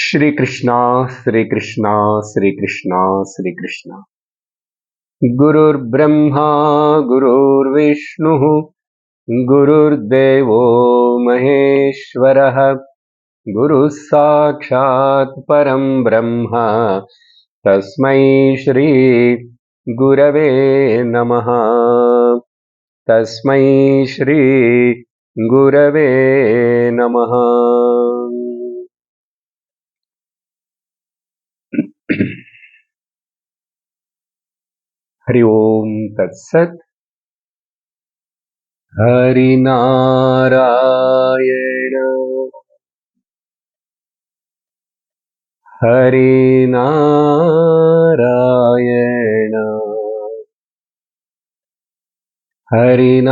श्रीकृष्ण श्रीकृष्ण श्रीकृष्ण श्रीकृष्ण। गुरुर्ब्रह्मा गुरुर्विष्णुः गुरुर्देवो महेश्वरः गुरुः साक्षात् परं ब्रह्म तस्मै श्री गुरवे नमः। तस्मै श्री गुरवे नमः। हरि ओम तत्सत्। हरिनारायण हरिनारायण हरिनारायण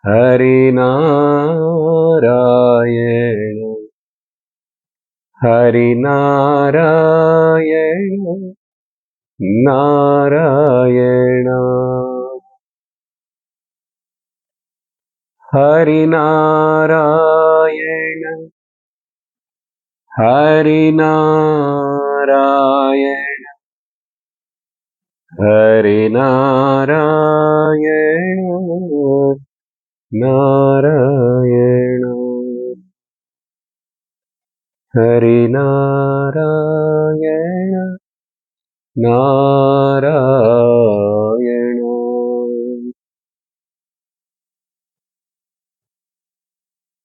हरिनारायण हरिनारायण नारायण हरिनारायण हरिनारायण हरिनारायण नारायण हरिनारायण नारायण।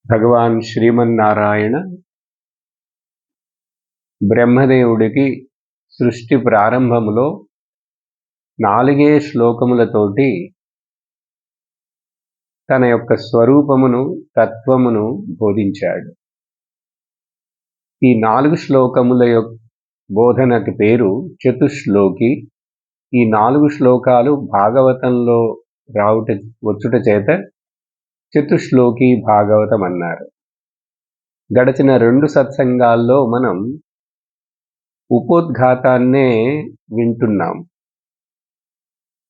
భగవాన్ శ్రీమన్నారాయణ బ్రహ్మదేవుడికి సృష్టి ప్రారంభములో 4 శ్లోకములతోటి తన యొక్క స్వరూపమును తత్వమును బోధించాడు. ఈ 4 శ్లోకముల యొక్క బోధనకి పేరు చతుశ్లోకి. ఈ 4 శ్లోకాలు భాగవతంలో వచ్చుట చేత చతుశ్లోకి భాగవతం అన్నారు. గడిచిన 2 సత్సంగాల్లో మనం ఉపోద్ఘాతాన్నే వింటున్నాం.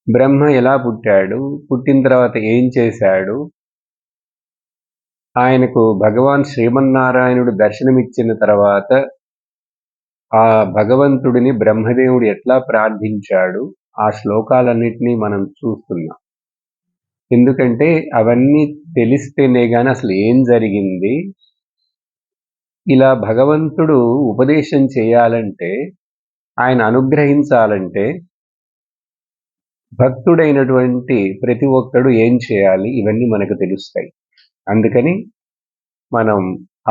బ్రహ్మ ఎలా పుట్టాడు, పుట్టిన తర్వాత ఏం చేశాడు, ఆయనకు భగవాన్ శ్రీమన్నారాయణుడు దర్శనమిచ్చిన తర్వాత ఆ భగవంతుడిని బ్రహ్మదేవుడు ఎట్లా ప్రార్థించాడు, ఆ శ్లోకాలన్నిటినీ మనం చూస్తున్నాం. ఎందుకంటే అవన్నీ తెలిస్తేనే గాని అసలు ఏం జరిగింది, ఇలా భగవంతుడు ఉపదేశం చేయాలంటే, ఆయన అనుగ్రహించాలంటే భక్తుడైనటువంటి ప్రతి ఒక్కడు ఏం చేయాలి, ఇవన్నీ మనకు తెలుస్తాయి. అందుకని మనం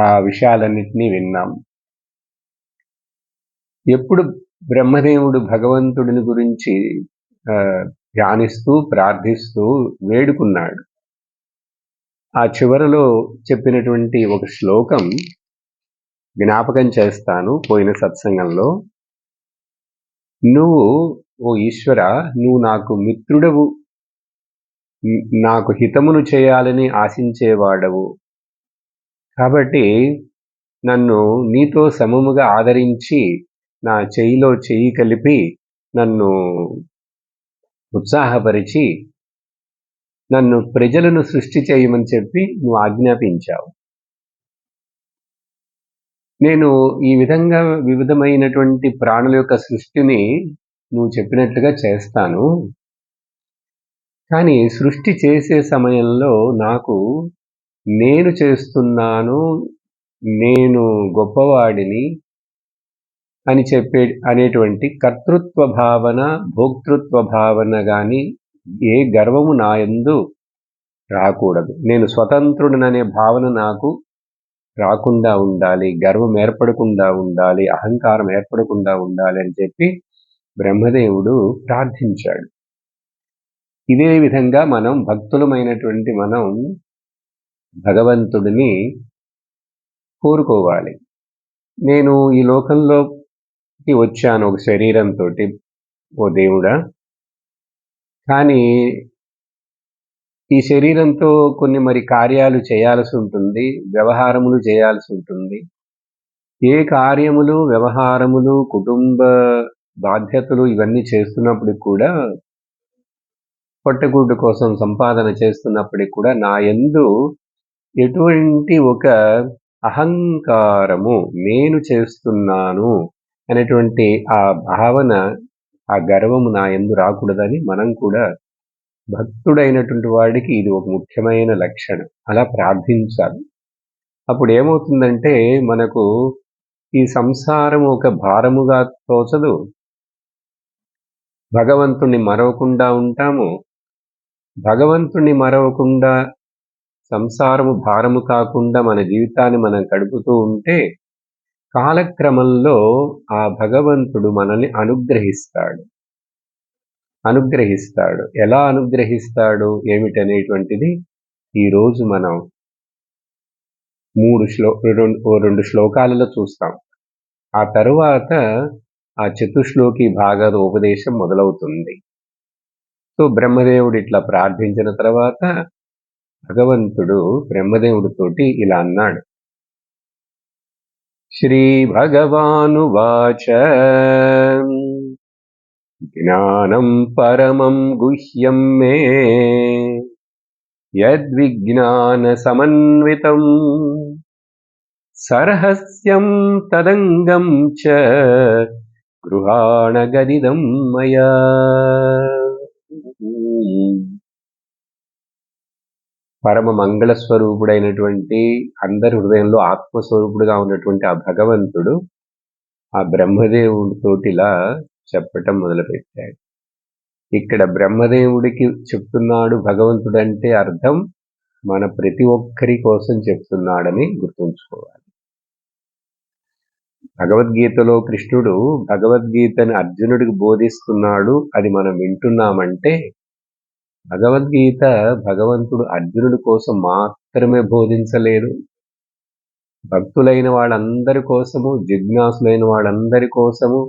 ఆ విషయాలన్నిటినీ విన్నాం. ఎప్పుడు బ్రహ్మదేవుడు భగవంతుడిని గురించి ధ్యానిస్తూ ప్రార్థిస్తూ వేడుకున్నాడు. ఆ చివరలో చెప్పినటువంటి ఒక శ్లోకం జ్ఞాపకం చేస్తాను. పోయిన సత్సంగంలో, నువ్వు ఓ ఈశ్వర, నువ్వు నాకు మిత్రుడవు, నాకు హితమును చేయాలని ఆశించేవాడవు, కాబట్టి నన్ను నీతో సమముగా ఆదరించి నా చెయ్యిలో చెయ్యి కలిపి నన్ను ఉత్సాహపరిచి నన్ను ప్రజలను సృష్టి చేయమని చెప్పి నువ్వు ఆజ్ఞాపించావు. నేను ఈ విధంగా వివిధమైనటువంటి ప్రాణుల యొక్క సృష్టిని నువ్వు చెప్పినట్లుగా చేస్తాను. కానీ సృష్టి చేసే సమయంలో నాకు నేను చేస్తున్నాను, నేను గొప్పవాడిని అని అనేటువంటి కర్తృత్వ భావన, భోక్తృత్వ భావన కానీ ఏ గర్వము నా యందు రాకూడదు. నేను స్వతంత్రుడననే భావన నాకు రాకుండా ఉండాలి, గర్వం ఏర్పడకుండా ఉండాలి, అహంకారం ఏర్పడకుండా ఉండాలి అని చెప్పి బ్రహ్మదేవుడు ప్రార్థించాడు. ఇదే విధంగా మనం భక్తులమైనటువంటి మనం భగవంతుడిని కోరుకోవాలి. నేను ఈ లోకంలోకి వచ్చాను ఒక శరీరంతో, ఓ దేవుడా, కానీ ఈ శరీరంతో కొన్ని మరి కార్యాలు చేయాల్సి ఉంటుంది, వ్యవహారములు చేయాల్సి ఉంటుంది. ఏ కార్యములు, వ్యవహారములు, కుటుంబ బాధ్యతలు ఇవన్నీ చేస్తున్నప్పటికి కూడా, పొట్టగూడు కోసం సంపాదన చేస్తున్నప్పటికి కూడా నా యందు ఎటువంటి ఒక అహంకారము, నేను చేస్తున్నాను అనేటువంటి ఆ భావన, ఆ గర్వము నా యందు రాకూడదని మనం కూడా భక్తుడైనటువంటి వాడికి ఇది ఒక ముఖ్యమైన లక్షణం. అలా ప్రార్థించాలి. అప్పుడు ఏమవుతుందంటే మనకు ఈ సంసారం ఒక భారముగా తోచదు. భగవంతుణ్ణి మరవకుండా ఉంటాము. భగవంతుణ్ణి మరవకుండా సంసారము భారము కాకుండా మన జీవితాన్ని మనం గడుపుతూ ఉంటే కాలక్రమంలో ఆ భగవంతుడు మనల్ని అనుగ్రహిస్తాడు. ఎలా అనుగ్రహిస్తాడు ఏమిటనేటువంటిది ఈరోజు మనం 2 శ్లోకాలలో చూస్తాం. ఆ తరువాత ఆ చతుశ్లోకి భాగవత ఉపదేశం మొదలవుతుంది. సో బ్రహ్మదేవుడు ఇట్లా ప్రార్థించిన తర్వాత భగవంతుడు బ్రహ్మదేవుడితోటి ఇలా అన్నాడు. శ్రీ భగవానువాచ జ్ఞానం పరమం గుహ్యం మే యద్విజ్ఞాన సమన్వితం సరహస్యం తదంగం చ గృహాణ గదిదం మయా. పరమ మంగళ స్వరూపుడైనటువంటి అందరి హృదయంలో ఆత్మస్వరూపుడుగా ఉన్నటువంటి ఆ భగవంతుడు ఆ బ్రహ్మదేవుడితోటిలా చెప్పటం మొదలుపెట్టాడు. ఇక్కడ బ్రహ్మదేవుడికి చెప్తున్నాడు భగవంతుడంటే అర్థం మన ప్రతి ఒక్కరి కోసం చెప్తున్నాడని గుర్తుంచుకోవాలి. భగవద్గీతలో కృష్ణుడు భగవద్గీతని అర్జునుడికి బోధిస్తున్నాడు, అది మనం వింటున్నామంటే భగవద్గీత భగవంతుడు అర్జునుడి కోసం మాత్రమే బోధించలేదు. భక్తులైన వాళ్ళందరి కోసము, జిజ్ఞాసులైన వాళ్ళందరి కోసము,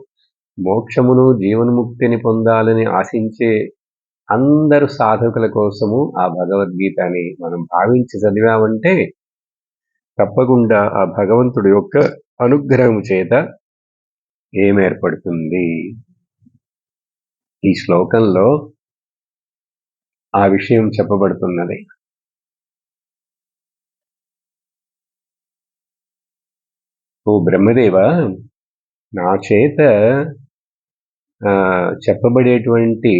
మోక్షమును జీవన్ముక్తిని పొందాలని ఆశించే అందరు సాధకుల కోసము ఆ భగవద్గీతని మనం భావించి చదివామంటే తప్పకుండా ఆ భగవంతుడి యొక్క అనుగ్రహం చేత ఏమేర్పడుతుంది. ఈ శ్లోకంలో ఆ విషయం చెప్పబడుతున్నది. ఓ బ్రహ్మదేవ, నా చేత చెప్పబడేటువంటి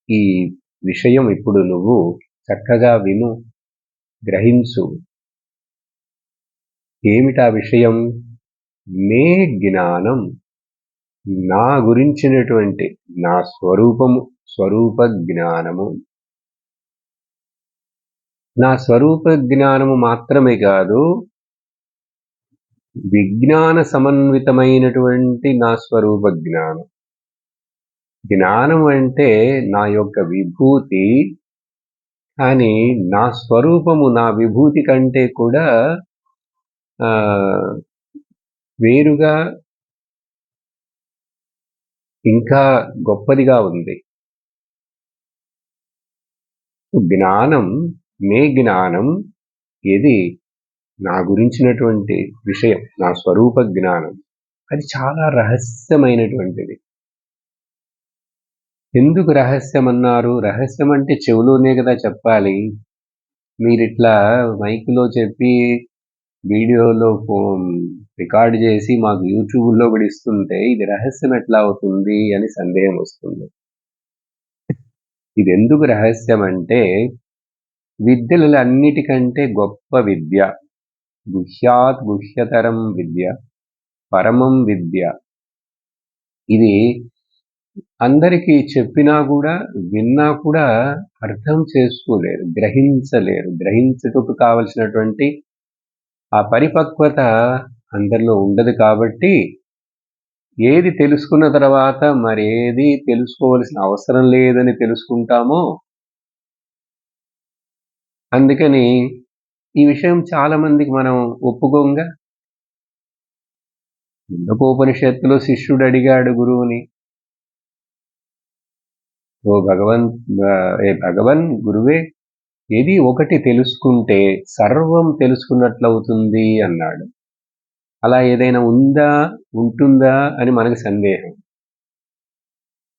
ఈ విషయం ఇప్పుడు నువ్వు చక్కగా విను, గ్రహించు. ఏమిటా విషయం? మే జ్ఞానం, నా గురించినటువంటి నా స్వరూప జ్ఞానము. నా స్వరూప జ్ఞానము మాత్రమే కాదు, విజ్ఞాన సమన్వితమైనటువంటి నా స్వరూప జ్ఞానం. జ్ఞానం అంటే నా యొక్క విభూతి, కానీ నా స్వరూపము నా విభూతి కంటే కూడా వేరుగా ఇంకా గొప్పదిగా ఉంది. జ్ఞానం, మే జ్ఞానం, ఇది నా గురించినటువంటి విషయం, నా స్వరూప జ్ఞానం. అది చాలా రహస్యమైనటువంటిది. ఎందుకు రహస్యం అన్నారు? రహస్యం అంటే చెవులోనే కదా చెప్పాలి. మీరిట్లా మైకులో చెప్పి వీడియోలో రికార్డ్ చేసి మాకు యూట్యూబ్లో కూడా ఇస్తుంటే ఇది రహస్యం ఎట్లా అవుతుంది అని సందేహం వస్తుంది. ఇది ఎందుకు రహస్యం అంటే విద్యలలో అన్నిటికంటే గొప్ప విద్య, గుహ్యాత్ గుహ్యతరం విద్య, పరమం విద్య. ఇది అందరికీ చెప్పినా కూడా, విన్నా కూడా అర్థం చేసుకోలేరు, గ్రహించలేరు. గ్రహించుటకు కావలసినటువంటి ఆ పరిపక్వత అందరిలో ఉండదు. కాబట్టి ఏది తెలుసుకున్న తర్వాత మరేది తెలుసుకోవలసిన అవసరం లేదని తెలుసుకుంటామో, అందుకని ఈ విషయం చాలా మందికి మనం ఒప్పుకోంగా. ముండకోపనిషత్తులో శిష్యుడు అడిగాడు గురువుని, ఏ భగవన్ గురువే, ఏది ఒకటి తెలుసుకుంటే సర్వం తెలుసుకున్నట్లవుతుంది అన్నాడు. అలా ఏదైనా ఉంటుందా అని మనకు సందేహం.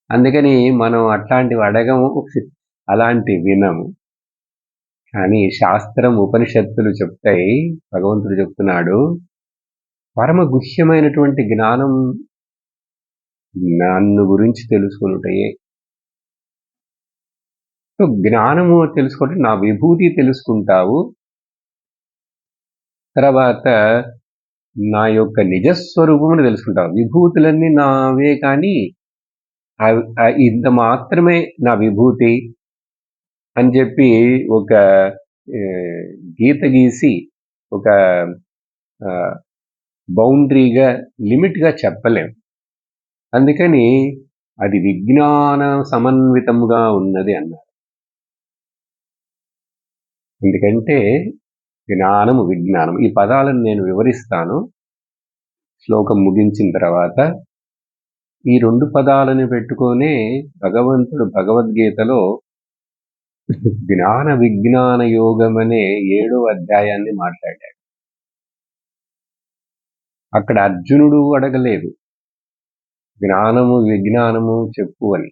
అందుకని మనం అట్లాంటివి అడగము, అలాంటి వినము. కానీ శాస్త్రం ఉపనిషత్తులు చెప్తాయి, భగవంతుడు చెప్తున్నాడు, పరమ గుహ్యమైనటువంటి జ్ఞానం నన్ను గురించి తెలుసుకొనుటయే. సో జ్ఞానము తెలుసుకుంటే నా విభూతి తెలుసుకుంటావు, తర్వాత నా యొక్క నిజస్వరూపమును తెలుసుకుంటావు. విభూతులన్నీ నావే కానీ ఇంత మాత్రమే నా విభూతి అని చెప్పి ఒక గీత గీసి ఒక బౌండరీగా లిమిట్గా చెప్పలేం. అందుకని అది విజ్ఞాన సమన్వితముగా ఉన్నది అన్నారు. ఎందుకంటే జ్ఞానము విజ్ఞానం ఈ పదాలను నేను వివరిస్తాను శ్లోకం ముగించిన తర్వాత. ఈ 2 పదాలను పెట్టుకొనే భగవంతుడు భగవద్గీతలో జ్ఞాన విజ్ఞాన యోగం అనే 7వ అధ్యాయాన్ని మాట్లాడాడు. అక్కడ అర్జునుడు అడగలేదు జ్ఞానము విజ్ఞానము చెప్పు అని,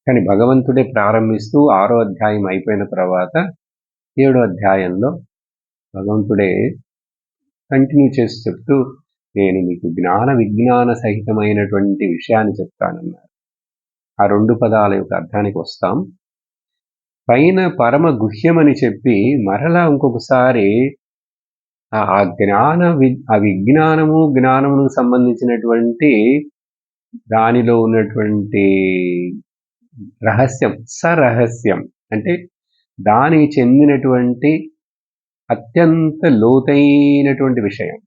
కానీ భగవంతుడే ప్రారంభిస్తూ 6వ అధ్యాయం అయిపోయిన తర్వాత 7వ అధ్యాయంలో భగవంతుడే కంటిన్యూ చేసి చెప్తూ నేను మీకు జ్ఞాన విజ్ఞాన సహితమైనటువంటి విషయాన్ని చెప్తానన్నారు. ఆ 2 పదాల యొక్క అర్థానికి వస్తాం. పైన పరమ గుహ్యమని చెప్పి మరలా ఇంకొకసారి ఆ విజ్ఞానము జ్ఞానమునకు సంబంధించినటువంటి దానిలో ఉన్నటువంటి రహస్యం, సరహస్యం అంటే దానికి చెందినటువంటి అత్యంత లోతైనటువంటి విషయం.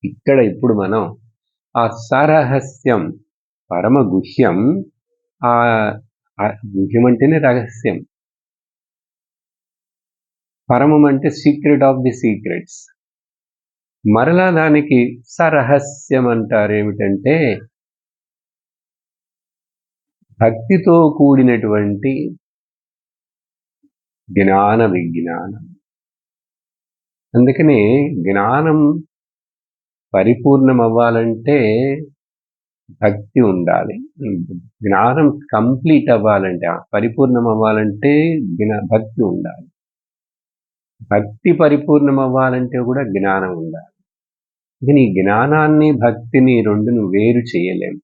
ఇక్కడ ఇప్పుడు మనం ఆ సరహస్యం, పరమ గుహ్యం, ఆ గుహ్యం అంటేనే రహస్యం, పరమం అంటే సీక్రెట్ ఆఫ్ ది సీక్రెట్స్. మరలా దానికి సరహస్యం అంటారు. ఏమిటంటే భక్తితో కూడినటువంటి జ్ఞాన విజ్ఞానం. అందుకనే జ్ఞానం పరిపూర్ణం అవ్వాలంటే భక్తి ఉండాలి. జ్ఞానం కంప్లీట్ అవ్వాలంటే పరిపూర్ణం అవ్వాలంటే భక్తి ఉండాలి. భక్తి పరిపూర్ణం అవ్వాలంటే కూడా జ్ఞానం ఉండాలి. కానీ ఈ జ్ఞానాన్ని భక్తిని రెండును వేరు చేయలేం.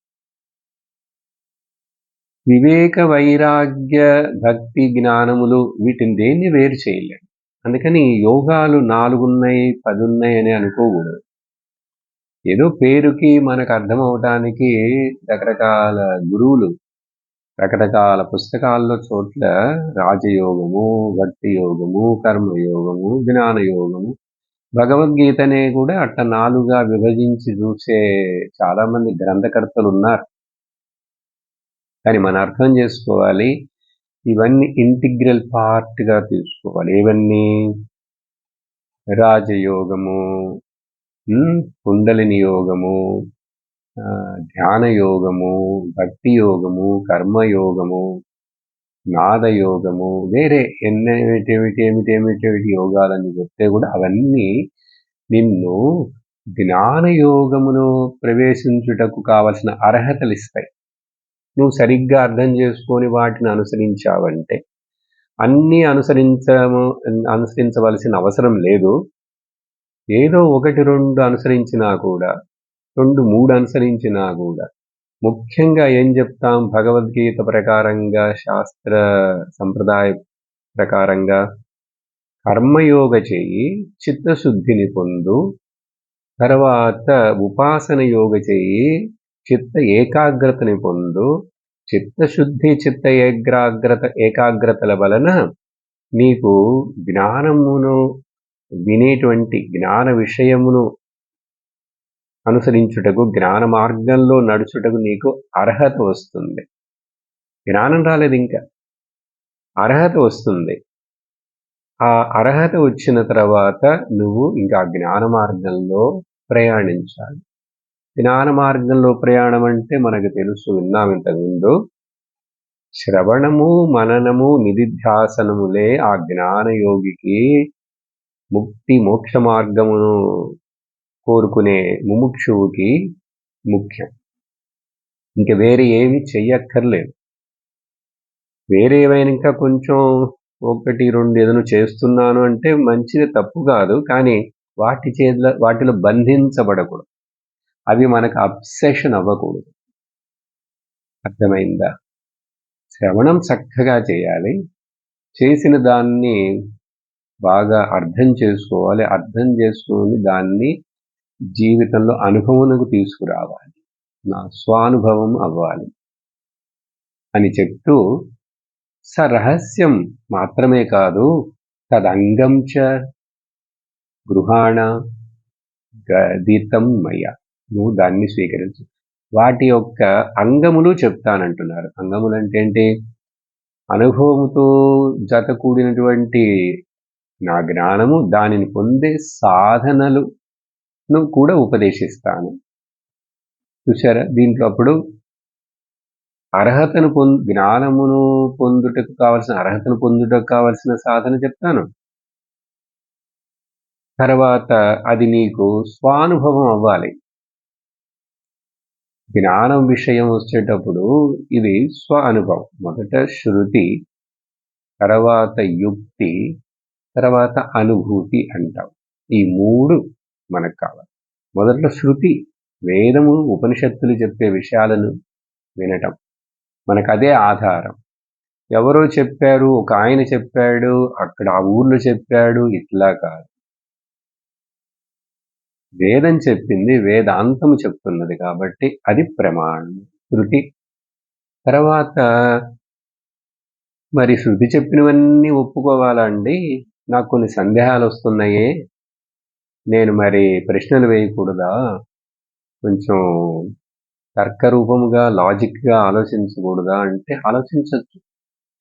వివేక వైరాగ్య భక్తి జ్ఞానములు వీటిని దేన్ని వేరు చేయలేం. అందుకని యోగాలు 4 ఉన్నాయి 10 ఉన్నాయి అని అనుకోకూడదు. ఏదో పేరుకి మనకు అర్థం అవటానికి రకరకాల గురువులు రకరకాల పుస్తకాల్లో చోట్ల రాజయోగము, భక్తి యోగము, కర్మయోగము, జ్ఞాన యోగము, భగవద్గీతనే కూడా అట్ట 4గా విభజించి చూసే చాలామంది గ్రంథకర్తలు ఉన్నారు. కానీ మనం అర్థం చేసుకోవాలి, ఇవన్నీ ఇంటిగ్రల్ పార్ట్గా తీసుకోవాలి. ఇవన్నీ రాజయోగము, కుండలిని యోగము, ధ్యాన యోగము, భక్తి యోగము, కర్మయోగము, నాదయోగము, వేరే ఏమిటేమిటి యోగాలని చెప్తే కూడా అవన్నీ నిన్ను జ్ఞానయోగమును ప్రవేశించుటకు కావలసిన అర్హతలు ఇస్తాయి. నువ్వు సరిగ్గా అర్థం చేసుకొని వాటిని అనుసరించావంటే, అన్నీ అనుసరించవలసిన అవసరం లేదు. ఏదో 1, 2 అనుసరించినా కూడా, 2, 3 అనుసరించినా కూడా, ముఖ్యంగా ఏం చెప్తాం భగవద్గీత ప్రకారంగా, శాస్త్ర సంప్రదాయ ప్రకారంగా కర్మయోగ చేయి, చిత్తశుద్ధిని పొందు, తర్వాత ఉపాసన యోగ చేయి, చిత్త ఏకాగ్రతని పొందు. చిత్తశుద్ధి, చిత్త ఏకాగ్రతల వలన నీకు జ్ఞానమును వినేటువంటి జ్ఞాన విషయమును అనుసరించుటకు, జ్ఞాన మార్గంలో నడుచుటకు నీకు అర్హత వస్తుంది. జ్ఞానం రాలేదు, ఇంకా అర్హత వస్తుంది. ఆ అర్హత వచ్చిన తర్వాత నువ్వు ఇంకా జ్ఞాన మార్గంలో ప్రయాణించాలి. జ్ఞాన మార్గంలో ప్రయాణం అంటే మనకు తెలుసు, విన్నాం ఇంతకుముందు. శ్రవణము, మననము, నిధిధ్యాసనములే ఆ జ్ఞానయోగికి ముక్తి మోక్ష మార్గమును కోరుకునే ముముక్షువుకి ముఖ్యం. ఇంక వేరే ఏమి చెయ్యక్కర్లేదు. వేరేవైనా ఇంకా కొంచెం 1, 2 ఏదైనా చేస్తున్నాను అంటే మంచిది, తప్పు కాదు. కానీ వాటిలో బంధించబడకూడదు. అవి మనకు అబ్సెషన్ అవ్వకూడదు. అర్థమైందా? శ్రవణం చక్కగా చేయాలి. చేసిన దాన్ని బాగా అర్థం చేసుకోవాలి. అర్థం చేసుకొని దాన్ని జీవితంలో అనుభవమునకు తీసుకురావాలి. నా స్వానుభవం అవ్వాలి అని చెప్తూ, సరహస్యం మాత్రమే కాదు, తదంగం చ గృహాణ గదితం మయ. నువ్వు దాన్ని స్వీకరించు. వాటి యొక్క అంగములు చెప్తానంటున్నారు. అంగములు అంటే ఏంటి? అనుభవముతో జత కూడినటువంటి నా జ్ఞానము, దానిని పొందే సాధనలను కూడా ఉపదేశిస్తాను. చూశారా? దీంట్లో అప్పుడు జ్ఞానమును పొందుటకు కావలసిన అర్హతను పొందుటకు కావలసిన సాధన చెప్తాను. తర్వాత అది నీకు స్వానుభవం అవ్వాలి. జ్ఞానం విషయం వచ్చేటప్పుడు ఇది స్వ అనుభవం. మొదట శృతి, తర్వాత యుక్తి, తర్వాత అనుభూతి అంటాం. ఈ 3 మనకు కావాలి. మొదట్లో శృతి, వేదము ఉపనిషత్తులు చెప్పే విషయాలను వినటం, మనకు అదే ఆధారం. ఎవరో చెప్పారు, ఒక ఆయన చెప్పాడు, అక్కడ ఆ ఊర్లో చెప్పాడు, ఇట్లా కాదు. వేదం చెప్పింది, వేదాంతము చెప్తున్నది కాబట్టి అది ప్రమాణం, శృతి. తర్వాత మరి శృతి చెప్పినవన్నీ ఒప్పుకోవాలా అండి? నాకు కొన్ని సందేహాలు వస్తున్నాయే, నేను మరి ప్రశ్నలు వేయకూడదా? కొంచెం తర్కరూపముగా, లాజిక్గా ఆలోచించకూడదా అంటే ఆలోచించవచ్చు.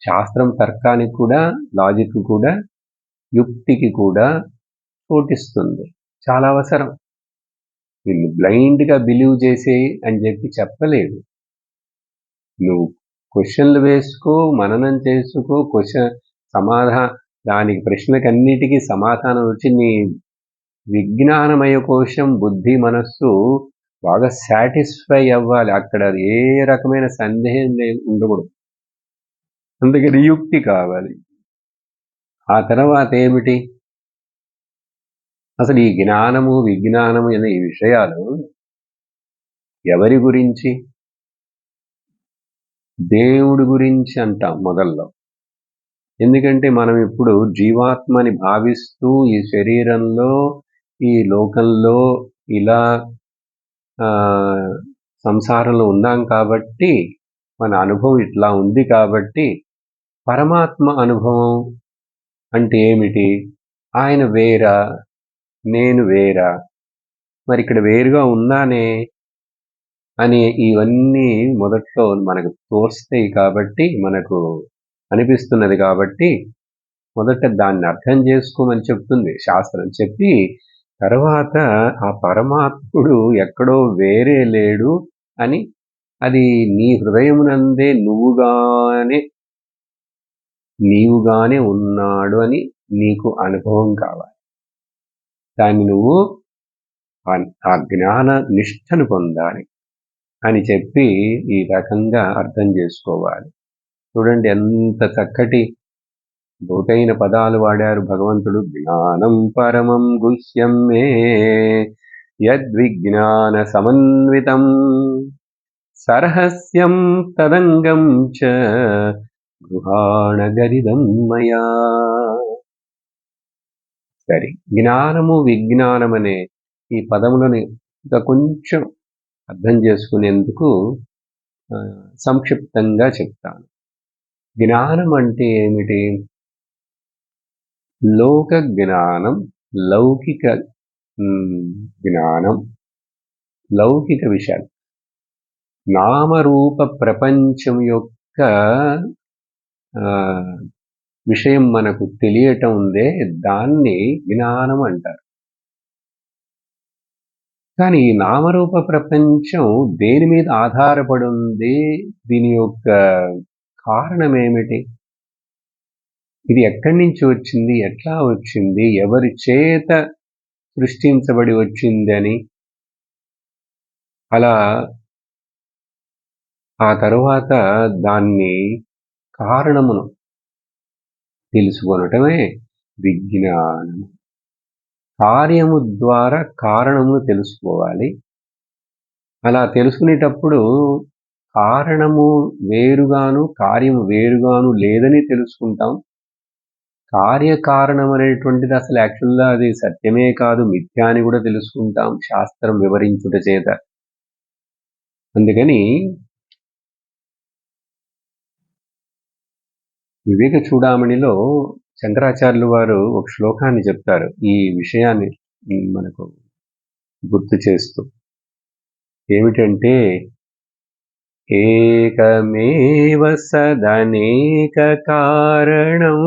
శాస్త్రం తర్కానికి కూడా, లాజిక్ కూడా, యుక్తికి కూడా చోటిస్తుంది. చాలా అవసరం. వీళ్ళు బ్లైండ్గా బిలీవ్ చేసేయి అని చెప్పి చెప్పలేదు. నువ్వు క్వశ్చన్లు వేసుకో, మననం చేసుకో, దానికి ప్రశ్నకన్నిటికీ సమాధానం వచ్చి నీ విజ్ఞానమయ కోశం, బుద్ధి, మనస్సు బాగా సాటిస్ఫై అవ్వాలి. అక్కడ ఏ రకమైన సందేహం ఉండకూడదు. అందుకని యుక్తి కావాలి. ఆ తర్వాత ఏమిటి? అసలు ఈ జ్ఞానము, విజ్ఞానము అనే ఈ విషయాలు ఎవరి గురించి? దేవుడి గురించి అంటాం మొదల్లో. ఎందుకంటే మనం ఇప్పుడు జీవాత్మని భావిస్తూ ఈ శరీరంలో, ఈ లోకంలో ఇలా సంసారంలో ఉన్నాం కాబట్టి, మన అనుభవం ఇట్లా ఉంది కాబట్టి, పరమాత్మ అనుభవం అంటే ఏమిటి? ఆయన వేరా, నేను వేరా, మరి ఇక్కడ వేరుగా ఉన్నానే అని ఇవన్నీ మొదట్లో మనకు తోస్తాయి కాబట్టి, మనకు అనిపిస్తున్నది కాబట్టి, మొదట దాన్ని అర్థం చేసుకోమని చెప్తుంది శాస్త్రం. చెప్పి తర్వాత ఆ పరమాత్ముడు ఎక్కడో వేరే లేడు అని, అది నీ హృదయమునందే నీవుగానే ఉన్నాడు అని నీకు అనుభవం కావాలి. దాన్ని నువ్వు ఆ జ్ఞాన నిష్ఠను పొందాలి అని చెప్పి ఈ రకంగా అర్థం చేసుకోవాలి. చూడండి ఎంత చక్కటి లోతైన పదాలు వాడారు భగవంతుడు. జ్ఞానం పరమం గుహ్యం మే యద్విజ్ఞాన సమన్వితం సరహస్యం తదంగం చ గృహాణ గరిదం మయా. సరే, జ్ఞానము, విజ్ఞానం అనే ఈ పదములను ఇంకా కొంచెం అర్థం చేసుకునేందుకు సంక్షిప్తంగా చెప్తాను. జ్ఞానం అంటే ఏమిటి? లోక జ్ఞానం, లౌకిక జ్ఞానం, లౌకిక విషయాలు, నామరూప ప్రపంచం యొక్క విషయం మనకు తెలియటం ఉందే, దాన్ని జ్ఞానం అంటారు. కానీ ఈ నామరూప ప్రపంచం దేని మీద ఆధారపడి ఉంది? దీని యొక్క కారణం ఏమిటి? ఇది ఎక్కడి నుంచి వచ్చింది? ఎట్లా వచ్చింది? ఎవరి చేత సృష్టించబడి వచ్చిందని, అలా ఆ తరువాత దాన్ని కారణమును తెలుసుకొనటమే విజ్ఞానము. కార్యము ద్వారా కారణమును తెలుసుకోవాలి. అలా తెలుసుకునేటప్పుడు కారణము వేరుగాను కార్యము వేరుగాను లేదని తెలుసుకుంటాం. కార్యకారణం అనేటువంటిది అసలు యాక్చువల్గా అది సత్యమే కాదు, మిథ్యా అని కూడా తెలుసుకుంటాం శాస్త్రం వివరించుట చేత. అందుకని వివేక చూడామణిలో శంకరాచార్యులు వారు ఒక శ్లోకాన్ని చెప్తారు ఈ విషయాన్ని మనకు గుర్తు చేస్తూ. ఏమిటంటే, ఏకమేవ సదనేక కారణం.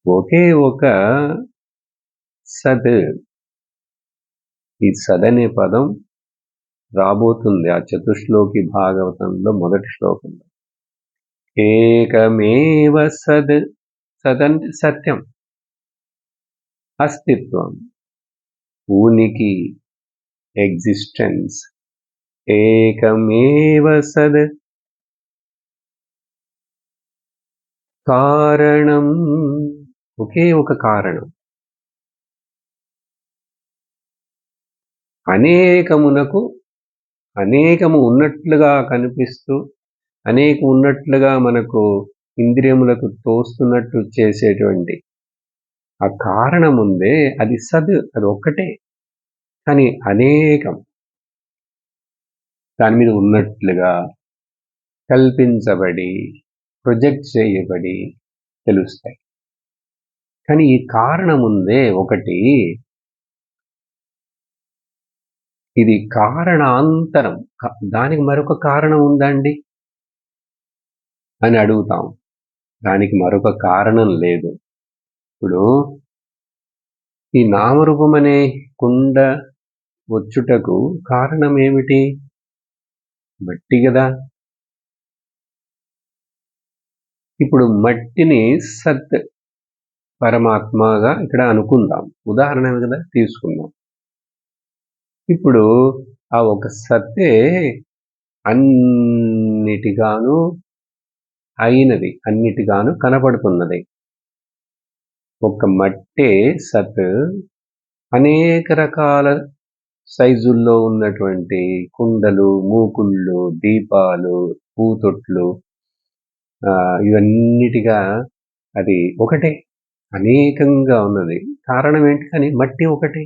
ఒకే ఒక సద్. ఈ సద్ అనే పదం రాబోతుంది ఆ చతుశ్లోకి భాగవతంలో మొదటి శ్లోకంలో. ఏకమేవ సద్. సద్ అంటే సత్యం, అస్తిత్వం, ఉనికి, ఎగ్జిస్టెన్స్. ఏకమేవ సద్. కారణం, ఒకే ఒక కారణం. అనేకమునకు అనేకము ఉన్నట్లుగా కనిపిస్తూ అనేకం ఉన్నట్లుగా మనకు ఇంద్రియములకు తోస్తున్నట్టు చేసేటువంటి ఆ కారణం ఉందే అది సద్, అది ఒక్కటే. కానీ అనేకం దాని మీద ఉన్నట్లుగా కల్పించబడి ప్రొజెక్ట్ చేయబడి తెలుస్తాయి. కానీ ఈ కారణం ఉందే ఒకటి, ఇది కారణాంతరం. దానికి మరొక కారణం ఉందండి అని అడుగుతాం. దానికి మరొక కారణం లేదు. ఇప్పుడు ఈ నామరూపం అనే కుండ వచ్చుటకు కారణం ఏమిటి? మట్టి కదా. ఇప్పుడు మట్టిని సత్ పరమాత్మగా ఇక్కడ అనుకుందాం, ఉదాహరణ కదా తీసుకుందాం. ఇప్పుడు ఆ ఒక సత్తే అన్నిటిగాను అయినది, అన్నిటిగాను కనపడుతున్నది. ఒక మట్టే సత్ అనేక రకాల సైజుల్లో ఉన్నటువంటి కుండలు, మూకుళ్ళు, దీపాలు, పూతొట్లు, ఇవన్నిటిగా అది ఒకటే, అనేకంగా ఉన్నది. కారణం ఏంటి? కానీ మట్టి ఒకటే.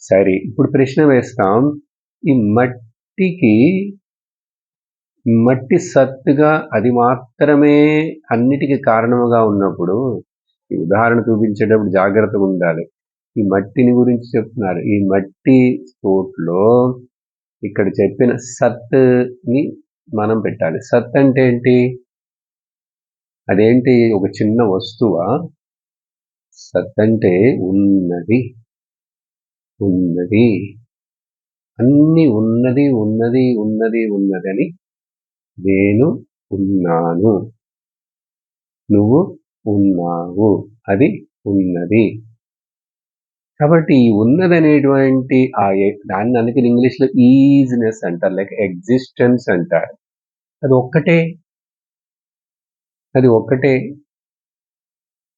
సరే, ఇప్పుడు ప్రశ్న వేస్తాం, ఈ మట్టి సత్తుగా అది మాత్రమే అన్నిటికీ కారణముగా ఉన్నప్పుడు, ఈ ఉదాహరణ చూపించేటప్పుడు జాగ్రత్తగా ఉండాలి. ఈ మట్టిని గురించి చెప్తున్నారు. ఈ మట్టి స్పోర్ట్లో ఇక్కడ చెప్పిన సత్ని మనం పెట్టాలి. సత్ అంటే ఏంటి? అదేంటి? ఒక చిన్న వస్తువా? సత్ అంటే ఉన్నది, ఉన్నది, అన్ని ఉన్నది, ఉన్నది, ఉన్నది, ఉన్నదని. నేను ఉన్నాను, నువ్వు ఉన్నావు, అది ఉన్నది. కాబట్టి ఈ ఉన్నదనేటువంటి దాన్ని అందుకని ఇంగ్లీష్లో ఈజినెస్ అంటారు, లేక ఎగ్జిస్టెన్స్ అంటారు. అది ఒక్కటే, అది ఒక్కటే.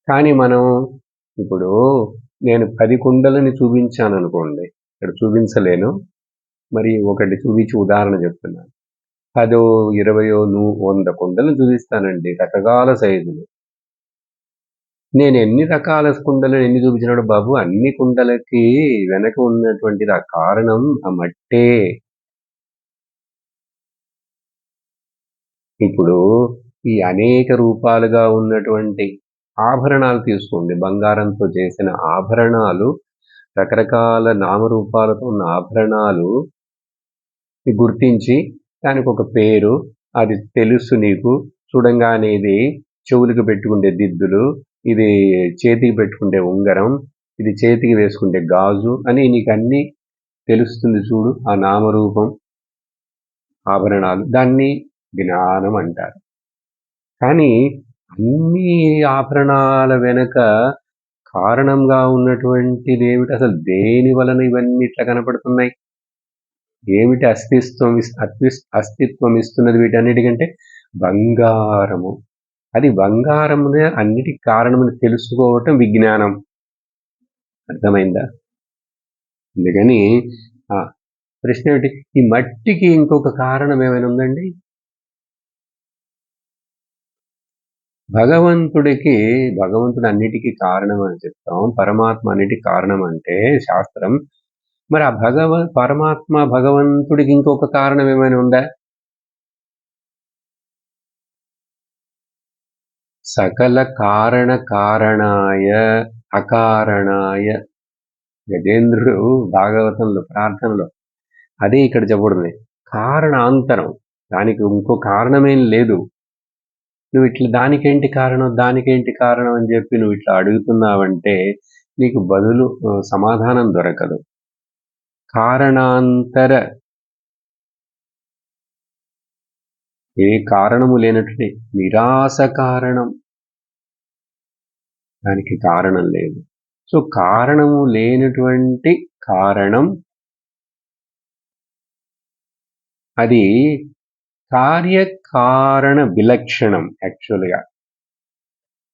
కానీ మనం ఇప్పుడు నేను 10 కుండలని చూపించాను అనుకోండి, ఇక్కడ చూపించలేను, మరి ఒకటి చూపించి ఉదాహరణ చెప్తున్నాను. 10, 20, 100 కుండలను చూపిస్తానండి, రకరకాల సైజులు. నేను ఎన్ని రకాల కుండలు ఎన్ని చూపించినాడు బాబు? అన్ని కుండలకి వెనక ఉన్నటువంటిది ఆ కారణం ఆ మట్టే. ఇప్పుడు ఈ అనేక రూపాలుగా ఉన్నటువంటి ఆభరణాలు తీసుకోండి, బంగారంతో చేసిన ఆభరణాలు, రకరకాల నామరూపాలతో ఉన్న ఆభరణాలు గుర్తించి దానికి ఒక పేరు, అది తెలుసు నీకు. చూడంగానే ఇది చెవులకు పెట్టుకుంటే దిద్దులు, ఇది చేతికి పెట్టుకుంటే ఉంగరం, ఇది చేతికి వేసుకుంటే గాజు అని నీకు అన్నీ తెలుస్తుంది. చూడు ఆ నామరూపం, ఆభరణాలు, దాన్ని జ్ఞానం అంటారు. కానీ అన్ని ఆభరణాల వెనక కారణంగా ఉన్నటువంటిది ఏమిటి? అసలు దేని వలన ఇవన్నీ ఇట్లా కనపడుతున్నాయి? ఏమిటి అస్తిత్వం ఇస్తున్నది వీటన్నిటికంటే? బంగారము. అది బంగారమునే అన్నిటికి కారణమని తెలుసుకోవటం విజ్ఞానం. అర్థమైందా? అందుకని ప్రశ్న ఏమిటి? ఈ మట్టికి ఇంకొక కారణం ఏమైనా ఉందండి? భగవంతుడు అన్నిటికీ కారణం అని చెప్తాం. పరమాత్మ అన్నిటికీ కారణం అంటే శాస్త్రం. మరి ఆ పరమాత్మ భగవంతుడికి ఇంకొక కారణం ఏమైనా ఉందా? సకల కారణాయ అకారణాయ. గజేంద్రుడు భాగవతంలో ప్రార్థనలో అదే ఇక్కడ చెప్పబడింది. కారణాంతరం, దానికి ఇంకో కారణమేం లేదు. నువ్వు ఇట్లా దానికేంటి కారణం అని చెప్పి నువ్వు ఇట్లా అడుగుతున్నావంటే నీకు సమాధానం దొరకదు. కారణాంతర, ఏ కారణము లేనటువంటి నిరాశ కారణం, దానికి కారణం లేదు. సో కారణము లేనటువంటి కారణం అది కార్యకారణ విలక్షణం. యాక్చువల్గా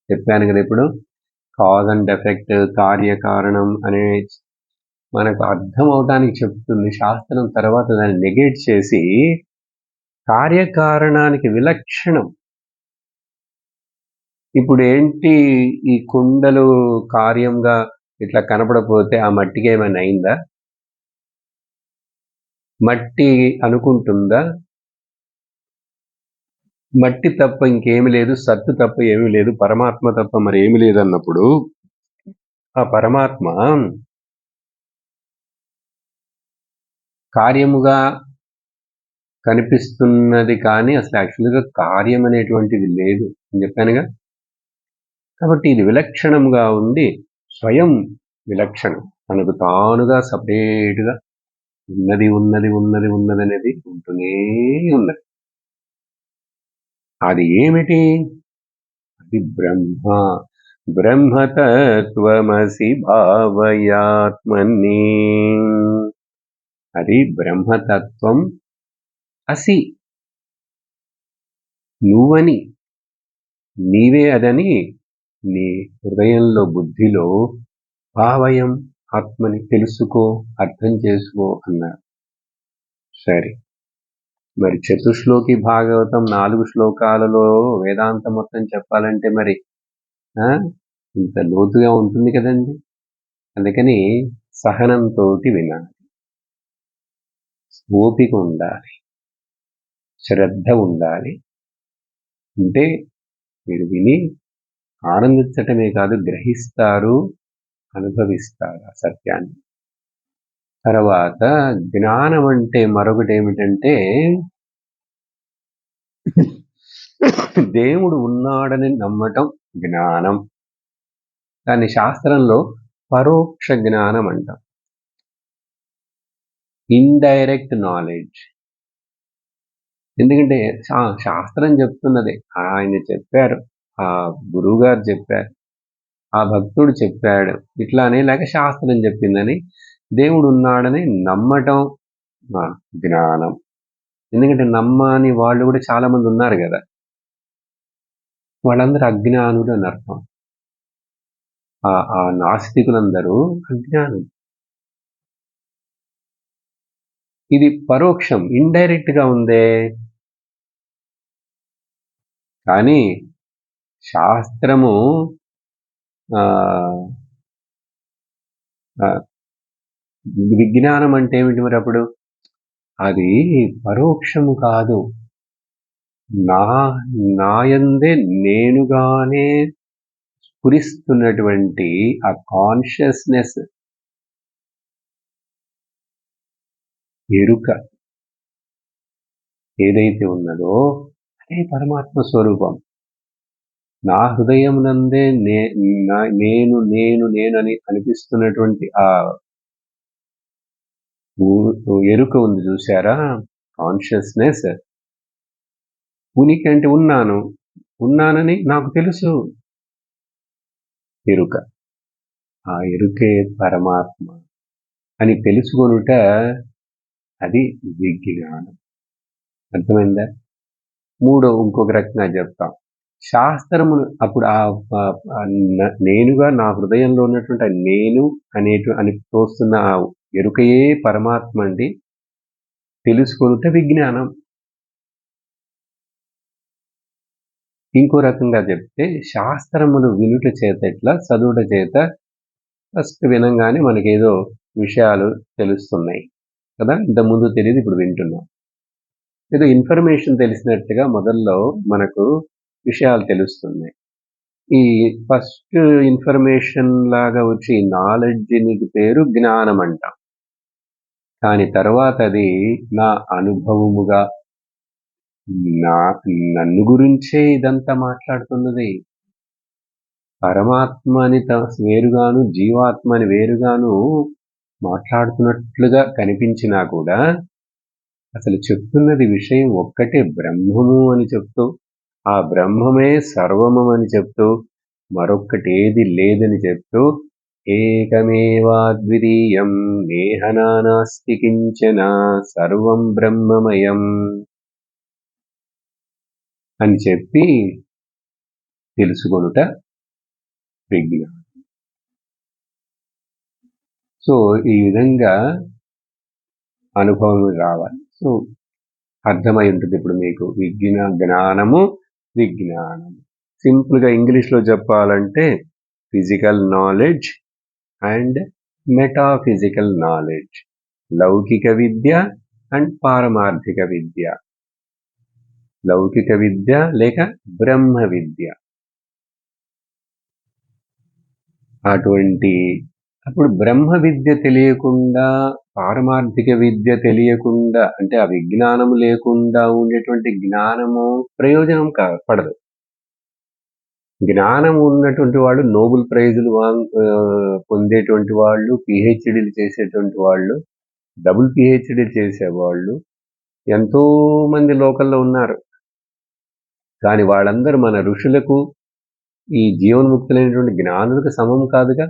చెప్పాను కదా ఇప్పుడు, కాజ్ అండ్ ఎఫెక్ట్, కార్యకారణం అనే మనకు అర్థం అవడానికి చెప్తుంది శాస్త్రం. తర్వాత దాన్ని నెగేట్ చేసి కార్యకారణానికి విలక్షణం. ఇప్పుడు ఏంటి, ఈ కుండలు కార్యంగా ఇట్లా కనపడపోతే ఆ మట్టికి ఏమైనా అయిందా? మట్టి అనుకుంటుందా? మట్టి తప్ప ఇంకేమి లేదు, సత్తు తప్ప ఏమీ లేదు, పరమాత్మ తప్ప మరి ఏమి లేదన్నప్పుడు ఆ పరమాత్మ కార్యముగా కనిపిస్తున్నది కానీ అసలు యాక్చువల్గా కార్యం అనేటువంటిది లేదు అని చెప్పానుగా. కాబట్టి ఇది విలక్షణంగా ఉండి స్వయం విలక్షణం, తనకు తానుగా సపరేట్గా ఉన్నది అనేది ఉంటూనే ఉన్నది. అది ఏమిటి? అది బ్రహ్మతత్వమసి భావయాత్మని. అది బ్రహ్మతత్వం అసి, నువ్వని, నీవే అదని నీ హృదయంలో బుద్ధిలో భావయం, ఆత్మని తెలుసుకో, అర్థం చేసుకో అన్నారు. సరే, మరి చతుశ్లోకి భాగవతం 4 శ్లోకాలలో వేదాంతం మొత్తం చెప్పాలంటే మరి ఇంత లోతుగా ఉంటుంది కదండి. అందుకని సహనంతో వినాలి, ఓపిక ఉండాలి, శ్రద్ధ ఉండాలి. అంటే మీరు విని ఆనందించటమే కాదు, గ్రహిస్తారు, అనుభవిస్తారు ఆ సత్యాన్ని. తర్వాత జ్ఞానం అంటే మరొకటి ఏమిటంటే దేవుడు ఉన్నాడని నమ్మటం జ్ఞానం. దాన్ని శాస్త్రంలో పరోక్ష జ్ఞానం అంటాం, ఇండైరెక్ట్ నాలెడ్జ్. ఎందుకంటే శాస్త్రం చెప్తున్నదే, ఆయన చెప్పారు, ఆ గురువు గారు చెప్పారు, ఆ భక్తుడు చెప్పాడు, ఇట్లానే లేక శాస్త్రం చెప్పిందని దేవుడు ఉన్నాడని నమ్మటం జ్ఞానం. ఎందుకంటే నమ్మని వాళ్ళు కూడా చాలా మంది ఉన్నారు కదా, వాళ్ళందరూ అజ్ఞానులు అని అర్థం. ఆ నాస్తికులందరూ అజ్ఞానులు. ఇది పరోక్షం, ఇండైరెక్ట్ గా ఉందే. కానీ శాస్త్రము విజ్ఞానం అంటే ఏమిటి మరి అప్పుడు? అది పరోక్షము కాదు, నాయందే నేనుగానే స్ఫురిస్తున్నటువంటి ఆ కాన్షియస్నెస్, ఎరుక ఏదైతే ఉన్నదో అదే పరమాత్మ స్వరూపం. నా హృదయం నందే నేను అని అనిపిస్తున్నటువంటి ఆ ఎరుక ఉంది చూసారా, కాన్షియస్నెస్. ఉనికి అంటే ఉన్నానని నాకు తెలుసు, ఎరుక. ఆ ఎరుకే పరమాత్మ అని తెలుసుకొనుట అది విజ్ఞానం. అర్థమైందా? ఇంకొక రకంగా చెప్తాం. శాస్త్రమును అప్పుడు నేనుగా నా హృదయంలో ఉన్నటువంటి నేను అని తోస్తున్న ఆ ఎరుకయే పరమాత్మ అండి. తెలుసుకొనుట విజ్ఞానం. ఇంకో రకంగా చెప్తే శాస్త్రములు వినుట చేత ఎట్లా, చదువుట చేత ఫస్ట్ వినంగానే మనకేదో విషయాలు తెలుస్తున్నాయి కదా. ఇంతకుముందు తెలియదు, ఇప్పుడు వింటున్నాం. ఏదో ఇన్ఫర్మేషన్ తెలిసినట్టుగా మొదల్లో మనకు విషయాలు తెలుస్తున్నాయి. ఈ ఫస్ట్ ఇన్ఫర్మేషన్ లాగా వచ్చి నాలెడ్జ్‌నికి పేరు జ్ఞానం అంటాం. కానీ తర్వాత అది నా అనుభవముగా నన్ను గురించే ఇదంతా మాట్లాడుతున్నది. పరమాత్మని వేరుగాను, జీవాత్మని వేరుగాను మాట్లాడుతున్నట్లుగా కనిపించినా కూడా అసలు చెప్తున్నది విషయం ఒక్కటే, బ్రహ్మము అని చెప్తూ, ఆ బ్రహ్మమే సర్వము అని చెప్తూ, మరొక్కటి ఏది లేదని చెప్తూ, ఏకమేవాద్వితీయం నేహ నానాస్తి కించన సర్వం బ్రహ్మమయం అని చెప్పి తెలుసుకొనుట విజ్ఞానం. సో ఈ విధంగా అనుభవం రావాలి. సో అర్థమై ఉంటుంది ఇప్పుడు మీకు. జ్ఞానము విజ్ఞానం. సింపుల్గా ఇంగ్లీష్లో చెప్పాలంటే physical knowledge and metaphysical knowledge. లౌకిక విద్య అండ్ పారమార్థిక విద్య. లౌకిక విద్య లేక బ్రహ్మ విద్య. అప్పుడు బ్రహ్మ విద్య తెలియకుండా, పారమార్థిక విద్య తెలియకుండా, అంటే ఆ విజ్ఞానము లేకుండా ఉండేటువంటి జ్ఞానము ప్రయోజనం పడదు. జ్ఞానం ఉన్నటువంటి వాళ్ళు నోబెల్ ప్రైజులు పొందేటువంటి వాళ్ళు, పిహెచ్డీలు చేసేటువంటి వాళ్ళు, డబుల్ పిహెచ్డీ చేసేవాళ్ళు ఎంతో మంది లోకల్లో ఉన్నారు. కానీ వాళ్ళందరూ మన ఋషులకు, ఈ జీవన్ముక్తులైనటువంటి జ్ఞానులకు సమం కాదుగా.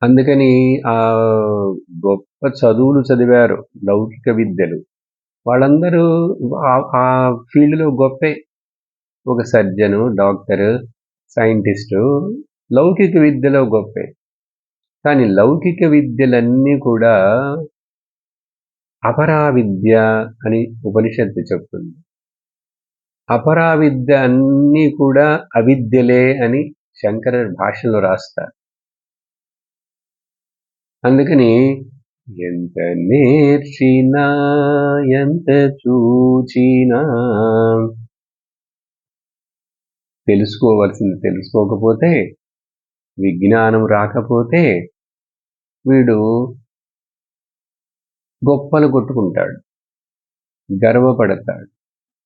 అందుకని ఆ గొప్ప చదువులు చదివారు, లౌకిక విద్యలు, వాళ్ళందరూ ఆ ఫీల్డ్లో గొప్పే. ఒక సర్జను, డాక్టరు, సైంటిస్టు లౌకిక విద్యలో గొప్పే. కానీ లౌకిక విద్యలన్నీ కూడా అపరావిద్య అని ఉపనిషత్తు చెప్తుంది. అపరావిద్య అన్నీ కూడా అవిద్యలే అని శంకరుడు భాష్యంలో రాస్తారు. అందుకని ఎంత నేర్చినా, ఎంత చూచినా, తెలుసుకోవలసింది తెలుసుకోకపోతే, విజ్ఞానం రాకపోతే వీడు గొప్పలు కొట్టుకుంటాడు, గర్వపడతాడు,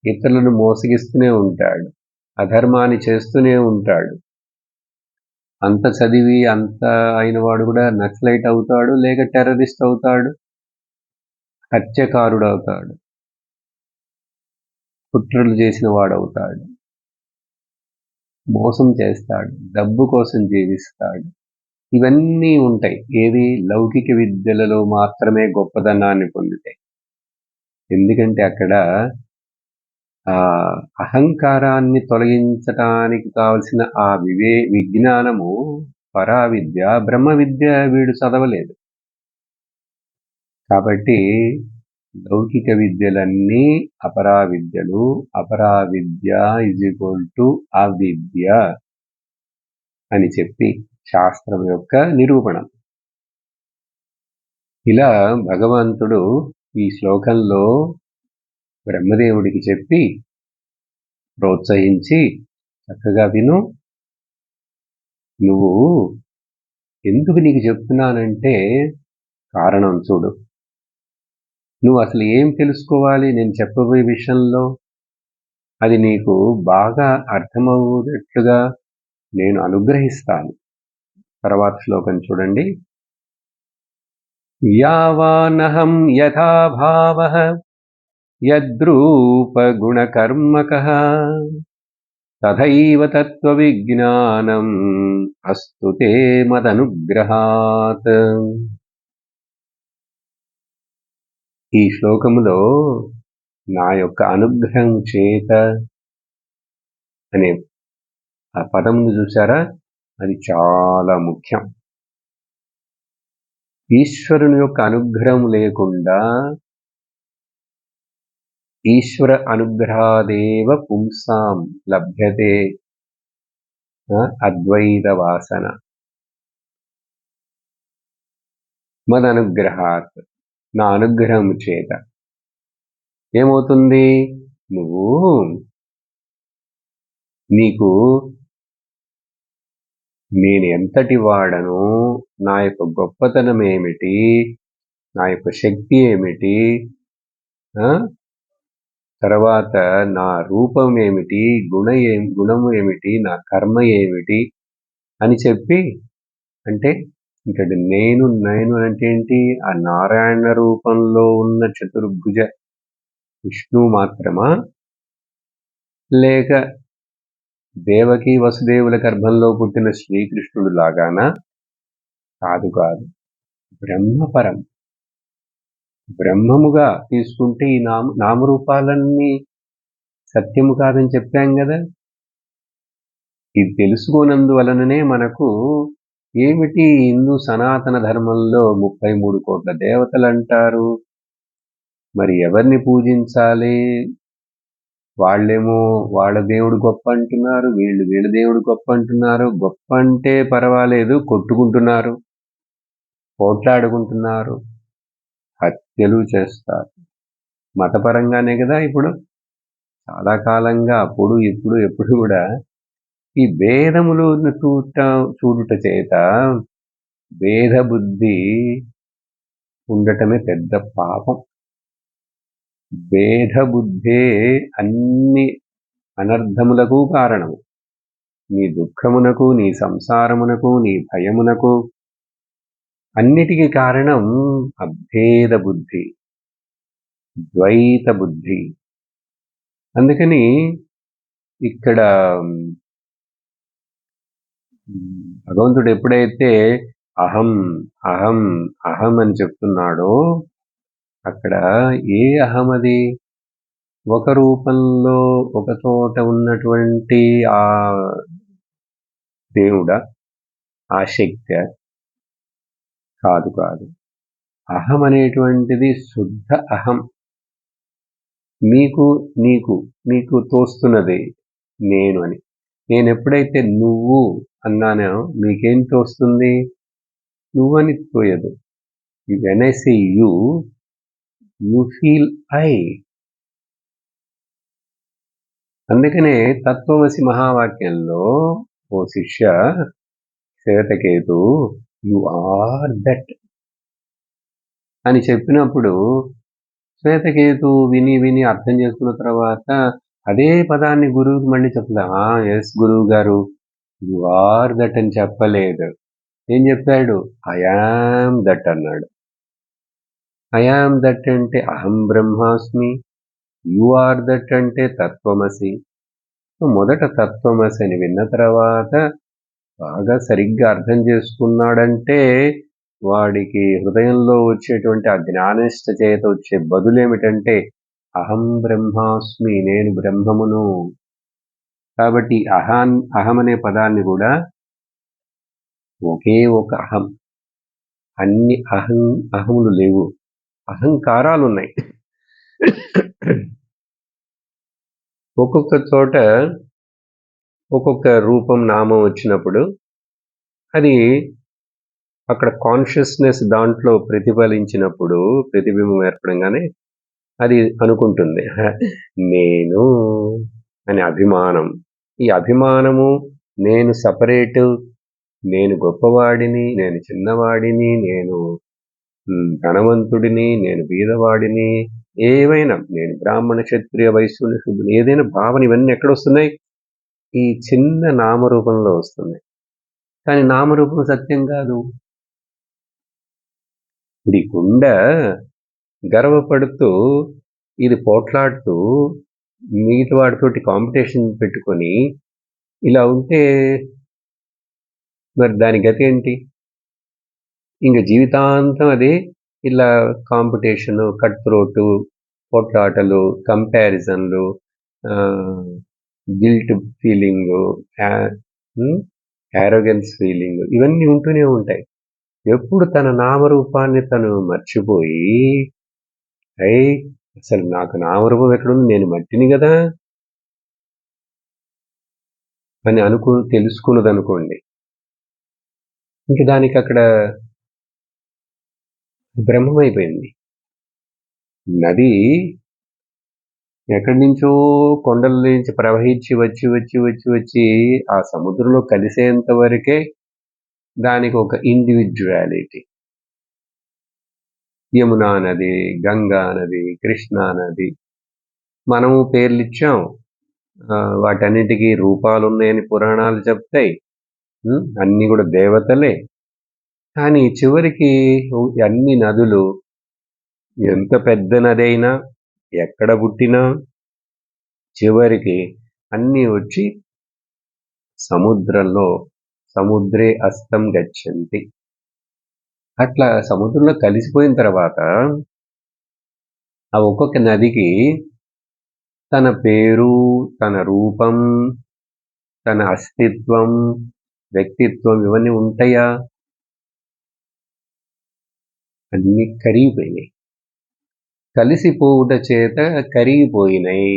ఇతరులను మోసగిస్తూనే ఉంటాడు, అధర్మాన్ని చేస్తూనే ఉంటాడు. అంత చదివి అంత అయిన వాడు కూడా నక్సలైట్ అవుతాడు, లేక టెర్రరిస్ట్ అవుతాడు, హత్యకారుడు అవుతాడు, కుట్రలు చేసిన వాడవుతాడు, మోసం చేస్తాడు, డబ్బు కోసం జీవిస్తాడు. ఇవన్నీ ఉంటాయి. ఏది? లౌకిక విద్యలలో మాత్రమే గొప్పదనాన్ని పొందుతాయి. ఎందుకంటే అక్కడ అహంకారాన్ని తొలగించటానికి కావలసిన ఆ విజ్ఞానము, పరావిద్య, బ్రహ్మ విద్య వీడు చదవలేదు. కాబట్టి లౌకిక విద్యలన్నీ అపరావిద్యలు. అపరావిద్య ఈజ్ ఈక్వల్ టు అవిద్య అని చెప్పి శాస్త్రం యొక్క నిరూపణం. ఇలా భగవంతుడు ఈ శ్లోకంలో బ్రహ్మదేవుడికి చెప్పి ప్రోత్సహించి, చక్కగా విను, నువ్వు ఎందుకు నీకు చెప్తున్నానంటే కారణం చూడు. నువ్వు అసలు ఏం తెలుసుకోవాలి నేను చెప్పబోయే విషయంలో, అది నీకు బాగా అర్థమవునట్లుగా నేను అనుగ్రహిస్తాను. తర్వాత శ్లోకం చూడండి. యావానహం యథా భావః యద్రూపగుణకర్మకః తథైవ తత్వవిజ్ఞానం అస్తు తే మదనుగ్రహాత్. ఈ శ్లోకములో నా యొక్క అనుగ్రహం చేత అనే ఆ పదమును చూసారా, అది చాలా ముఖ్యం. ఈశ్వరుని యొక్క అనుగ్రహం లేకుండా, ఈశ్వర అనుగ్రహాదేవ పుంసాం లభ్యతే అద్వైత వాసన. మదనుగ్రహాత్, నా అనుగ్రహం చేత ఏమవుతుంది, నీకు నేను ఎంతటి వాడను, నా యొక్క గొప్పతనం ఏమిటి, నా యొక్క శక్తి ఏమిటి, తర్వాత నా రూపం ఏమిటి, గుణము ఏమిటి, నా కర్మ ఏమిటి అని చెప్పి, అంటే ఇక్కడ నేను అంటే ఏంటి, ఆ నారాయణ రూపంలో ఉన్న చతుర్భుజ విష్ణువు మాత్రమా, లేక దేవకి వసుదేవుల గర్భంలో పుట్టిన శ్రీకృష్ణుడు లాగానా? కాదు, బ్రహ్మపరం. బ్రహ్మముగా తీసుకుంటే ఈ నామరూపాలన్నీ సత్యము కాదని చెప్పాం కదా. ఇది తెలుసుకోనందువలననే మనకు ఏమిటి హిందూ సనాతన ధర్మంలో 33 కోట్ల దేవతలు అంటారు, మరి ఎవరిని పూజించాలి, వాళ్ళేమో వాళ్ళ దేవుడు గొప్ప అంటున్నారు, వీళ్ళ దేవుడు గొప్ప అంటున్నారు. గొప్ప అంటే పర్వాలేదు, కొట్టుకుంటున్నారు, పోట్లాడుకుంటున్నారు, హత్యలు చేస్తారు. మతపరంగానే కదా. ఇప్పుడు చాలా కాలంగా అప్పుడు ఇప్పుడు ఎప్పుడు కూడా ఈ భేదములు చూడుట చేత భేద బుద్ధి ఉండటమే పెద్ద పాపం. భేద బుద్ధే అన్ని అనర్థములకు కారణము. నీ దుఃఖమునకు, నీ సంసారమునకు, నీ భయమునకు అన్నిటికీ కారణం అభేద బుద్ధి, ద్వైత బుద్ధి. అందుకని ఇక్కడ భగవంతుడు ఎప్పుడైతే అహం అహం అహం అని చెప్తున్నాడో, అక్కడ ఏ అహం అది? ఒక రూపంలో ఒక చోట ఉన్నటువంటి ఆ దేవుడా, ఆ శక్తి కాదు. అహం అనేటువంటిది శుద్ధ అహం. నీకు తోస్తున్నది నేను అని. నేను ఎప్పుడైతే నువ్వు అన్నానో మీకేం తోస్తుంది? నువ్వని తోయదు. When I say you feel I. అందుకనే తత్వమసి మహావాక్యంలో, ఓ శిష్య శ్వేతకేతు, యు ఆర్ దట్ అని చెప్పినప్పుడు శ్వేతకేతు విని అర్థం చేసుకున్న తర్వాత అదే పదాన్ని గురువుకి మళ్ళీ చెప్తా. ఎస్ గురువు గారు, యు ఆర్ దట్ అని చెప్పలేదు. ఏం చెప్పాడు? ఐయామ్ దట్ అన్నాడు. ఐయామ్ దట్ అంటే అహం బ్రహ్మాస్మి, యు ఆర్ దట్ అంటే తత్వమసి. మొదట తత్వమసి అని విన్న తర్వాత బాగా సరిగ్గా అర్థం చేసుకున్నాడంటే వాడికి హృదయంలో వచ్చేటువంటి ఆ జ్ఞానిష్ట చేత వచ్చే బదులేమిటంటే అహం బ్రహ్మాస్మి, నేను బ్రహ్మమును. కాబట్టి అహం అనే పదాన్ని కూడా ఒకే ఒక అహం, అన్ని అహములు లేవు, అహంకారాలు ఉన్నాయి. ఒక్కొక్క చోట ఒక్కొక్క రూపం నామం వచ్చినప్పుడు అది అక్కడ కాన్షియస్నెస్ దాంట్లో ప్రతిఫలించినప్పుడు, ప్రతిబింబం ఏర్పడంగానే అది అనుకుంటుంది నేను అనే అభిమానం. ఈ అభిమానము, నేను సపరేటు, నేను గొప్పవాడిని, నేను చిన్నవాడిని, నేను ధనవంతుడిని, నేను బీదవాడిని, ఏవైనా, నేను బ్రాహ్మణ క్షత్రియ వైశ్యుని శుద్ధుని, ఏదైనా భావన, ఇవన్నీ ఎక్కడొస్తున్నాయి? ఈ చిన్న నామరూపంలో వస్తున్నాయి. కానీ నామరూపం సత్యం కాదు. ఇది కుండ గర్వపడుతూ, ఇది పోట్లాడుతూ, మిగతా వాడితోటి కాంపిటీషన్ పెట్టుకొని ఇలా ఉంటే మరి దాని గతి ఏంటి? ఇంక జీవితాంతం అదే ఇలా కాంపిటీషను, కట్ త్రోటు, పోట్లాటలు, కంపారిజన్‌లు, గిల్ట్ ఫీలింగు, యా హ్మ్. యారోగెన్స్ ఫీలింగు ఇవన్నీ ఉంటూనే ఉంటాయి. ఎప్పుడు తన నామరూపాన్ని తను మర్చిపోయి, "ఏయ్! అసలు నాకు నామరూపం ఎక్కడుంది? నేను మట్టిని గదా!" అని తెలుసుకున్నదనుకోండి. ఇంక దానికక్కడ బ్రహ్మమైపోయింది. నది ఎక్కడి నుంచో కొండల నుంచి ప్రవహించి వచ్చి ఆ సముద్రంలో కలిసేంత వరకే దానికి ఒక ఇండివిడ్యువాలిటీ. యమునా నది, గంగా నది, కృష్ణా నది మనము పేర్లిచ్చాం. వాటన్నిటికీ రూపాలున్నాయని పురాణాలు చెప్తాయి. అన్నీ కూడా దేవతలే. కానీ చివరికి అన్ని నదులు ఎంత పెద్ద నదైనా, ఎక్కడ పుట్టినా చివరికి అన్నీ వచ్చి సముద్రే అస్తం గచ్చంతి. అట్లా సముద్రంలో కలిసిపోయిన తర్వాత ఆ ఒక్కొక్క నదికి తన పేరు, తన రూపం, తన అస్తిత్వం, వ్యక్తిత్వం ఇవన్నీ ఉంటాయా? అన్నీ కరిగిపోయినాయి. కలిసిపోవుట చేత కరిగిపోయినాయి.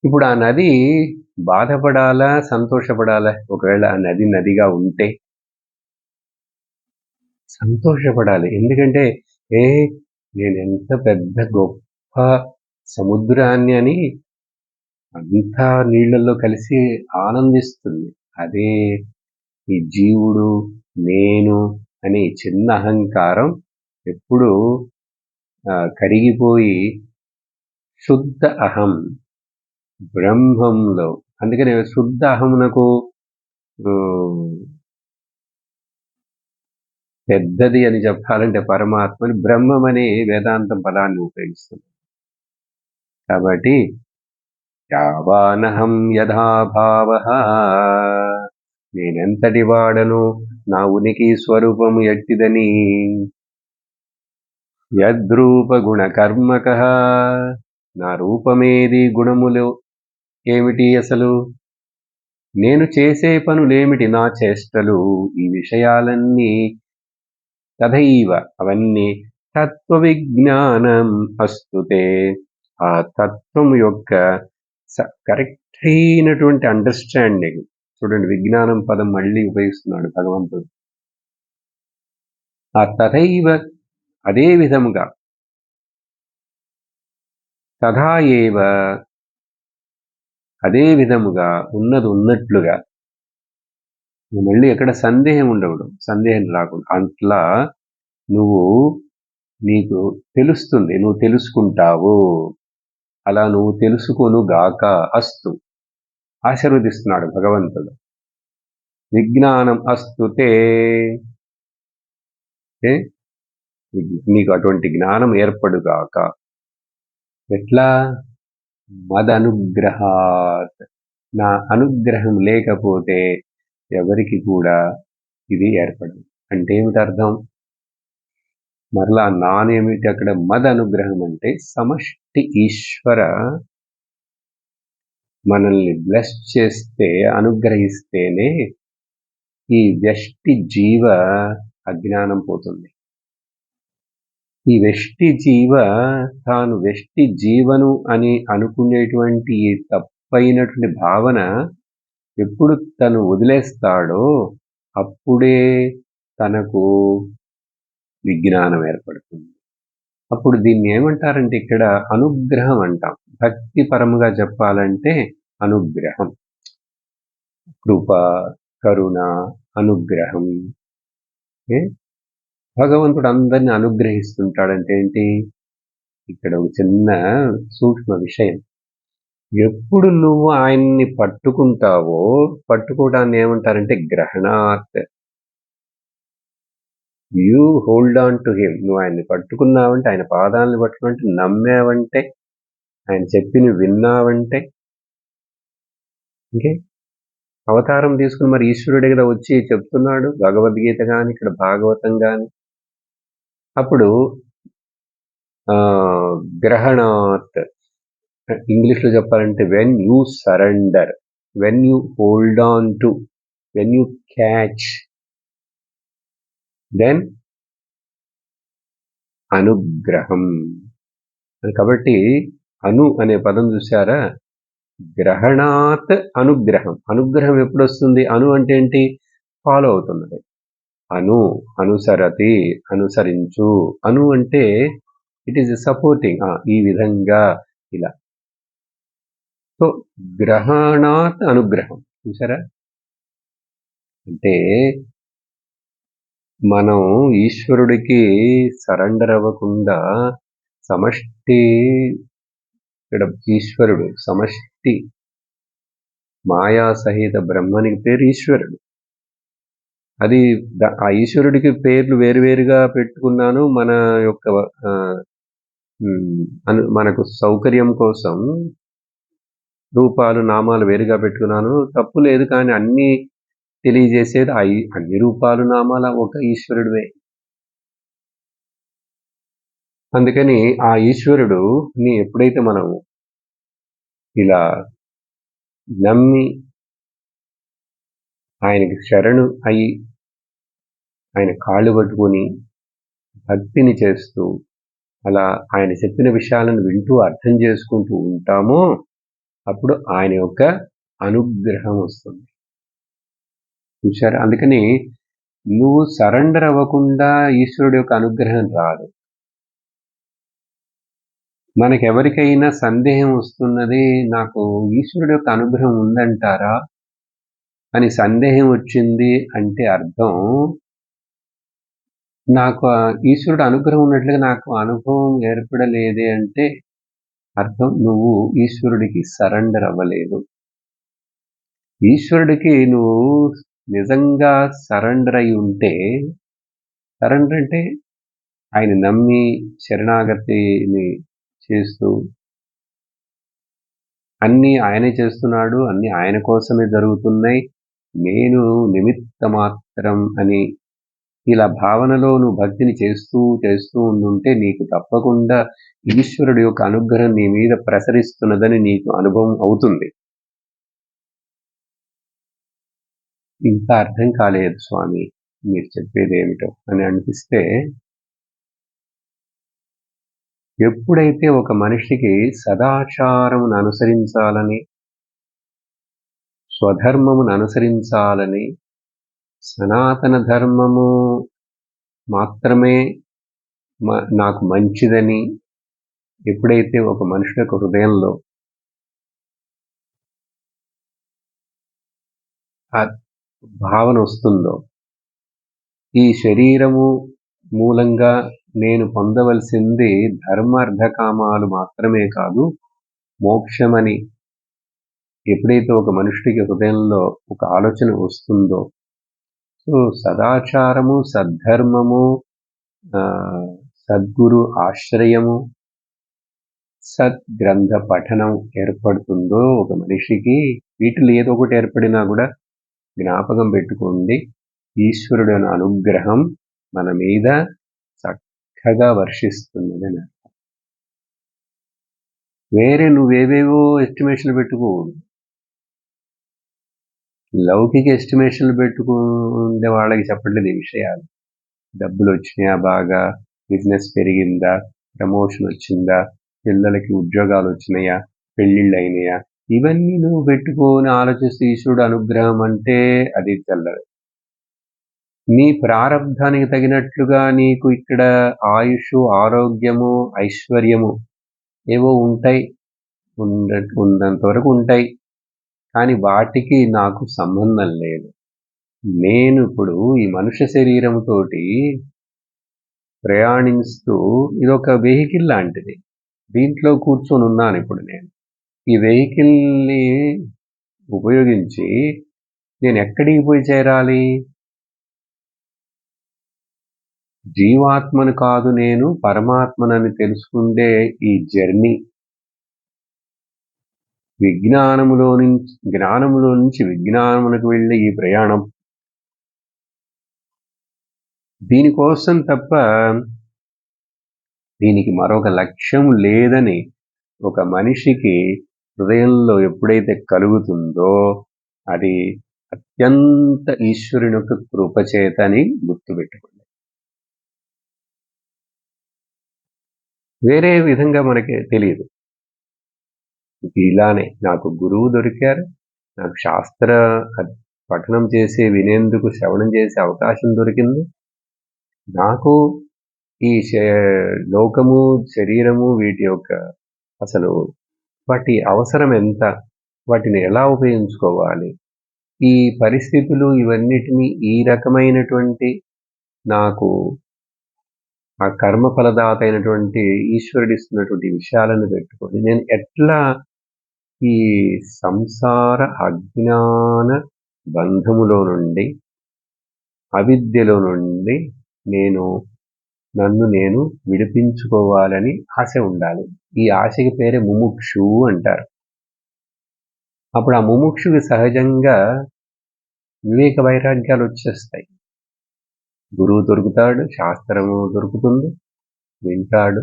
ఇప్పుడు ఆ నది బాధపడాలా, సంతోషపడాలా? ఒకవేళ ఆ నది నదిగా ఉంటే సంతోషపడాలి. ఎందుకంటే నేనెంత పెద్ద గొప్ప సముద్రాన్ని అని అంతా నీళ్ళల్లో కలిసి ఆనందిస్తుంది. అదే ఈ జీవుడు, నేను అనే చిన్న అహంకారం ఎప్పుడూ కరిగిపోయి శుద్ధ అహం బ్రహ్మంలో, అందుకనే శుద్ధ అహమునకు పెద్దది అని చెప్పాలంటే పరమాత్మని బ్రహ్మం అనే వేదాంతం పదాన్ని ఉపయోగిస్తుంది. కాబట్టి యావానహం యథా భావః, నేనెంతటి వాడను, నా ఉనికి స్వరూపము ఎట్టిదని, యద్రూప గుణ కర్మకః, నా రూపమేది, గుణములు ఏమిటి అసలు, నేను చేసే పనులేమిటి, నా చేష్టలు, ఈ విషయాలన్నీ తథైవ అవన్నీ తత్వ విజ్ఞానం అస్తుతే, ఆ తత్వం యొక్క కరెక్ట్ అయినటువంటి అండర్స్టాండింగ్. చూడండి, విజ్ఞానం పదం మళ్ళీ ఉపయోగిస్తున్నాడు భగవంతుడు. ఆ తథైవ అదే విధముగా, తథా ఏవ అదే విధముగా, ఉన్నది ఉన్నట్లుగా, మళ్ళీ ఎక్కడ సందేహం రాకూడదు. అట్లా నీకు తెలుస్తుంది, నువ్వు తెలుసుకుంటావు. అలా నువ్వు తెలుసుకొను గాక అస్తు, ఆశీర్వదిస్తున్నాడు భగవంతుడు. విజ్ఞానం అస్తుతే, నీకు అటువంటి జ్ఞానం ఏర్పడుగాక. ఎట్లా? మదనుగ్రహాత్, నా అనుగ్రహం లేకపోతే ఎవరికి కూడా ఇది ఏర్పడదు. అంటే ఏమిటి అర్థం? మరలా నానేమిటి అక్కడ? మద అనుగ్రహం అంటే సమష్టి ఈశ్వర మనల్ని బ్లెస్ చేస్తే, అనుగ్రహిస్తేనే ఈ వ్యష్టి జీవ అజ్ఞానం పోతుంది. ఈ వ్యష్టి జీవ తాను వ్యష్టి జీవను అని అనుకునేటువంటి తప్పైనటువంటి భావన ఎప్పుడు తను వదిలేస్తాడో అప్పుడే తనకు విజ్ఞానం ఏర్పడుతుంది. అప్పుడు దీన్ని ఏమంటారంటే ఇక్కడ అనుగ్రహం అంటాం. భక్తి పరముగా చెప్పాలంటే అనుగ్రహం, కృప, కరుణ, అనుగ్రహం. భగవంతుడు అందరిని అనుగ్రహిస్తుంటాడంటే ఏంటి? ఇక్కడ ఒక చిన్న సూక్ష్మ విషయం. ఎప్పుడు నువ్వు ఆయన్ని పట్టుకుంటావో, పట్టుకోవడాన్ని ఏమంటారంటే గ్రహణాత్. You hold on to him. నువ్వు ఆయన్ని పట్టుకున్నావంటే, ఆయన పాదాలను పట్టుకున్నావంటే, నమ్మావంటే, ఆయన చెప్పి నువ్వు విన్నావంటే, ఓకే, అవతారం తీసుకుని మరి ఈశ్వరుడే కదా వచ్చి చెప్తున్నాడు, భగవద్గీత గాని ఇక్కడ భాగవతం గాని. అప్పుడు గ్రహణాత్, ఇంగ్లీష్లో చెప్పాలంటే when you surrender, when you hold on to, when you catch, then అనుగ్రహం. కాబట్టి అను అనే పదం చూసారా, గ్రహణాత్ అనుగ్రహం. అనుగ్రహం ఎప్పుడు వస్తుంది? అను అంటే ఏంటి? ఫాలో అవుతున్నది. అను, అనుసరతి, అనుసరించు. అను అంటే ఇట్ ఈస్ సపోర్టింగ్, ఈ విధంగా, ఇలా. సో గ్రహణాత్ అనుగ్రహం, చూసారా? అంటే మనం ఈశ్వరుడికి సరెండర్ అవ్వకుండా సమష్టి, ఇక్కడ ఈశ్వరుడు సమష్టి మాయా సహిత బ్రహ్మనికి పేరు ఈశ్వరుడు. అది ఆ ఈశ్వరుడికి పేర్లు వేరువేరుగా పెట్టుకున్నాను మన యొక్క మనకు సౌకర్యం కోసం రూపాలు నామాలు వేరుగా పెట్టుకున్నాను, తప్పు లేదు. కానీ అన్ని తెలియజేసేది అన్ని రూపాలు నామాల ఒక ఈశ్వరుడివే. అందుకని ఆ ఈశ్వరుడుని ఎప్పుడైతే మనం ఇలా నమ్మి ఆయనకి శరణు అయి ఆయన కాళ్ళు పట్టుకొని భక్తిని చేస్తూ అలా ఆయన చెప్పిన విషయాలను వింటూ అర్థం చేసుకుంటూ ఉంటామో అప్పుడు ఆయన యొక్క అనుగ్రహం వస్తుంది. చూశారా? అందుకని నువ్వు సరెండర్ అవ్వకుండా ఈశ్వరుడు యొక్క అనుగ్రహం రాదు. మనకెవరికైనా సందేహం వస్తున్నది, నాకు ఈశ్వరుడు యొక్క అనుగ్రహం ఉందంటారా అని సందేహం వచ్చింది అంటే అర్థం, నాకు ఈశ్వరుడు అనుగ్రహం ఉన్నట్లుగా నాకు అనుభవం ఏర్పడలేదే అంటే అర్థం నువ్వు ఈశ్వరుడికి సరెండర్ అవ్వలేదు. ఈశ్వరుడికి నువ్వు నిజంగా సరెండర్ అయి ఉంటే, సరెండర్ అంటే ఆయన నమ్మి శరణాగతిని చేస్తూ అన్నీ ఆయనే చేస్తున్నాడు, అన్నీ ఆయన కోసమే జరుగుతున్నాయి, నేను నిమిత్త మాత్రం అని ఇలా భావనలో నువ్వు భక్తిని చేస్తూ ఉండుంటే నీకు తప్పకుండా ఈశ్వరుడి యొక్క అనుగ్రహం నీ మీద ప్రసరిస్తున్నదని నీకు అనుభవం అవుతుంది. ఇంకా అర్థం కాలేదు స్వామి మీరు చెప్పేది ఏమిటో అని అనిపిస్తే, ఎప్పుడైతే ఒక మనిషికి సదాచారమును అనుసరించాలని, స్వధర్మమును అనుసరించాలని, సనాతన ధర్మము మాత్రమే నాకు మంచిదని ఎప్పుడైతే ఒక మనిషి యొక్క హృదయంలో ఆ భావన వస్తుందో, ఈ శరీరము మూలంగా నేను పొందవలసింది ధర్మార్థకామాలు మాత్రమే కాదు, మోక్షమని ఎప్పుడైతే ఒక మనుషుడికి హృదయంలో ఒక ఆలోచన వస్తుందో, సో సదాచారము, సద్ధర్మము, సద్గురు ఆశ్రయము, సద్గ్రంథ పఠనం ఏర్పడుతుందో ఒక మనిషికి, వీటిలో ఏదో ఒకటి ఏర్పడినా కూడా జ్ఞాపకం పెట్టుకోండి, ఈశ్వరుడు అనే అనుగ్రహం మన మీద చక్కగా వర్షిస్తున్నదని అర్థం. వేరే నువ్వేవేవో ఎస్టిమేషన్లు పెట్టుకోకూడదు. లౌకిక ఎస్టిమేషన్లు పెట్టుకుండే వాళ్ళకి చెప్పట్లేదు ఈ విషయాలు. డబ్బులు వచ్చినాయా, బాగా బిజినెస్ పెరిగిందా, ప్రమోషన్ వచ్చిందా, పిల్లలకి ఉద్యోగాలు వచ్చినాయా, పెళ్ళిళ్ళు అయినాయా, ఇవన్నీ నువ్వు పెట్టుకొని ఆలోచిస్తూ ఈశ్వరుడు అనుగ్రహం అంటే అది తెల్లదు. నీ ప్రారబ్ధానికి తగినట్లుగా నీకు ఇక్కడ ఆయుష్, ఆరోగ్యము, ఐశ్వర్యము ఏవో ఉంటాయి, ఉన్నంత వరకు ఉంటాయి. కానీ వాటికి నాకు సంబంధం లేదు. నేను ఇప్పుడు ఈ మనుష్య శరీరంతోటి ప్రయాణిస్తూ ఇదొక వెహికల్ లాంటిది, దీంట్లో కూర్చొని ఉన్నాను ఇప్పుడు నేను. ఈ వెహికల్ని ఉపయోగించి నేను ఎక్కడికి పోయి చేరాలి? జీవాత్మను కాదు, నేను పరమాత్మనని తెలుసుకుందే ఈ జర్నీ. జ్ఞానములో నుంచి విజ్ఞానమునకు వెళ్ళే ఈ ప్రయాణం దీనికోసం తప్ప దీనికి మరొక లక్ష్యం లేదని ఒక మనిషికి హృదయంలో ఎప్పుడైతే కలుగుతుందో అది అత్యంత ఈశ్వరుని యొక్క కృపచేతని గుర్తుపెట్టుకోండి. వేరే విధంగా మనకి తెలియదు. ఇలానే నాకు గురువు దొరికారు, నాకు శాస్త్ర పఠనం చేసి వినేందుకు శ్రవణం చేసే అవకాశం దొరికింది, నాకు ఈ లోకము శరీరము వీటి యొక్క అసలు వాటి అవసరం ఎంత, వాటిని ఎలా ఉపయోగించుకోవాలి, ఈ పరిస్థితులు ఇవన్నిటినీ ఈ రకమైనటువంటి నాకు ఆ కర్మ ఫలదాత అయినటువంటి ఈశ్వరుడు ఇస్తున్నటువంటి విషయాలను పెట్టుకొని నేను ఎట్లా ఈ సంసార అజ్ఞాన బంధములో నుండి అవిద్యలో నుండి నన్ను నేను విడిపించుకోవాలని ఆశ ఉండాలి. ఈ ఆశకి పేరే ముముక్షు అంటారు. అప్పుడు ఆ ముముక్షుకి సహజంగా వివేక వైరాగ్యాలు వచ్చేస్తాయి. గురువు దొరుకుతాడు, శాస్త్రము దొరుకుతుంది, వింటాడు,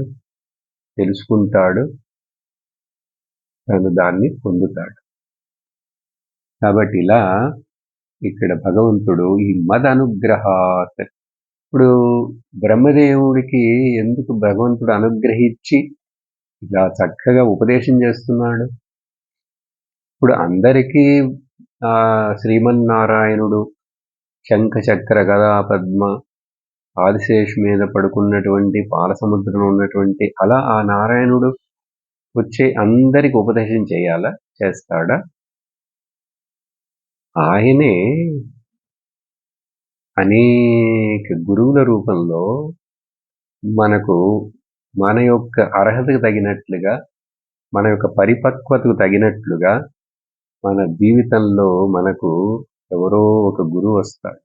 తెలుసుకుంటాడు, తను దాన్ని పొందుతాడు. కాబట్టి ఇలా ఇక్కడ భగవంతుడు ఈ మదనుగ్రహాత్, ఇప్పుడు బ్రహ్మదేవుడికి ఎందుకు భగవంతుడు అనుగ్రహించి ఇలా చక్కగా ఉపదేశం చేస్తున్నాడు? ఇప్పుడు అందరికీ శ్రీమన్నారాయణుడు శంఖ చక్ర గదా పద్మ ఆదిశేషు మీద పడుకున్నటువంటి పాలసముద్రంలో ఉన్నటువంటి అలా ఆ నారాయణుడు వచ్చే అందరికి ఉపదేశం చేస్తాడా? ఆయనే అనేక గురువుల రూపంలో మనకు మన యొక్క అర్హతకు తగినట్లుగా, మన యొక్క పరిపక్వతకు తగినట్లుగా మన జీవితంలో మనకు ఎవరో ఒక గురువు వస్తాడు.